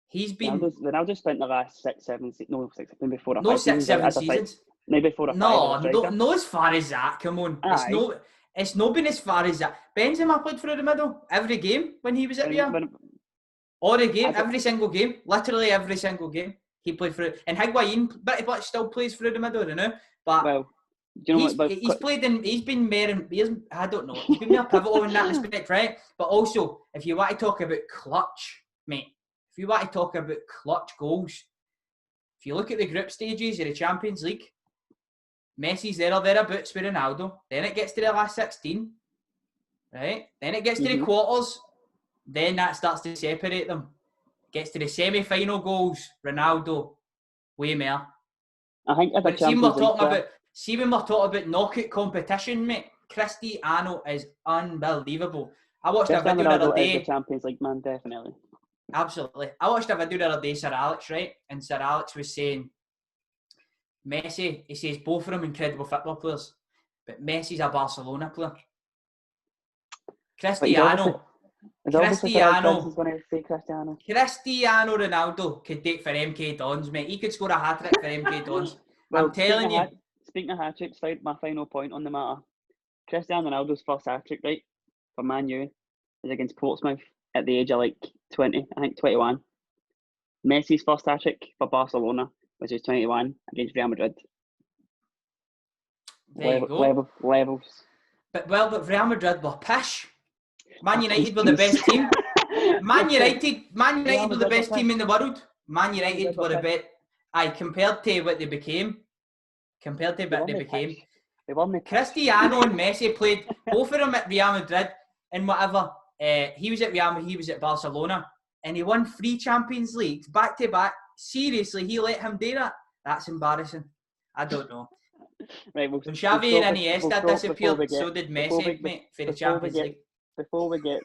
He's been Ronaldo spent the last 6, 7, maybe 4 or no 5 6, seasons 7 as a seasons. maybe 4 or 5 as a striker. No, as far as that. Come on, Aye. it's not been as far as that. Benzema played through the middle every game when he was at Real. All the game, every single game, literally every single game, he played through. And Higuain, but still plays through the middle, you know. But well, do you know he's played in. He's been more. I don't know. He's been more pivotal in that respect, right? But also, if you want to talk about clutch, mate. If you want to talk about clutch goals, if you look at the group stages of the Champions League, Messi's there or thereabouts with Ronaldo. Then it gets to the last 16, right? Then it gets to the quarters. Then that starts to separate them. Gets to the semi-final goals, Ronaldo, way more. I think but see when we're talking about knockout competition, mate, Cristiano is unbelievable. I watched a video the other day. Is the Champions League man, definitely. Absolutely. I watched a video the other day, Sir Alex, right? And Sir Alex was saying, Messi, he says both of them incredible football players, but Messi's a Barcelona player. Cristiano Ronaldo could take for MK Dons, mate. He could score a hat-trick for MK Dons. Well, I'm telling you. Speaking of hat-tricks, my final point on the matter. Cristiano Ronaldo's first hat-trick, right, for Man U, is against Portsmouth at the age of 20, I think 21. Messi's first hat-trick for Barcelona, which is 21, against Real Madrid. There you go. Levels. But Real Madrid were pish. Man United were the best team. Man United were the best team in the world. Man United were the best. Compared to what they became. Cristiano and Messi played both of them at Real Madrid and whatever. He was at Real, he was at Barcelona, and he won 3 Champions Leagues back to back. Seriously, he let him do that? That's embarrassing. I don't know. Right, when Xavi and Iniesta disappeared, so did Messi, mate, for the Champions League. Before we get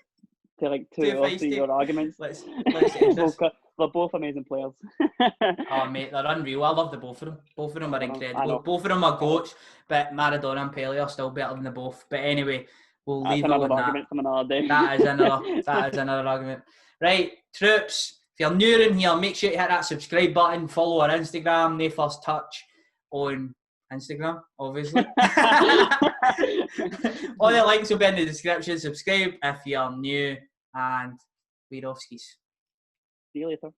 to 2 or 3 other arguments, let's end this. They're both amazing players. Oh, mate, they're unreal. I love the both of them. Both of them are incredible. Both of them are goats, but Maradona and Pele are still better than the both. But anyway, we'll leave it on that. From another day. That is another argument. Right, troops, if you're new in here, make sure you hit that subscribe button, follow our Instagram, No First Touch on Instagram, obviously. All the links will be in the description. Subscribe if you're new, and we're off skis. See you later.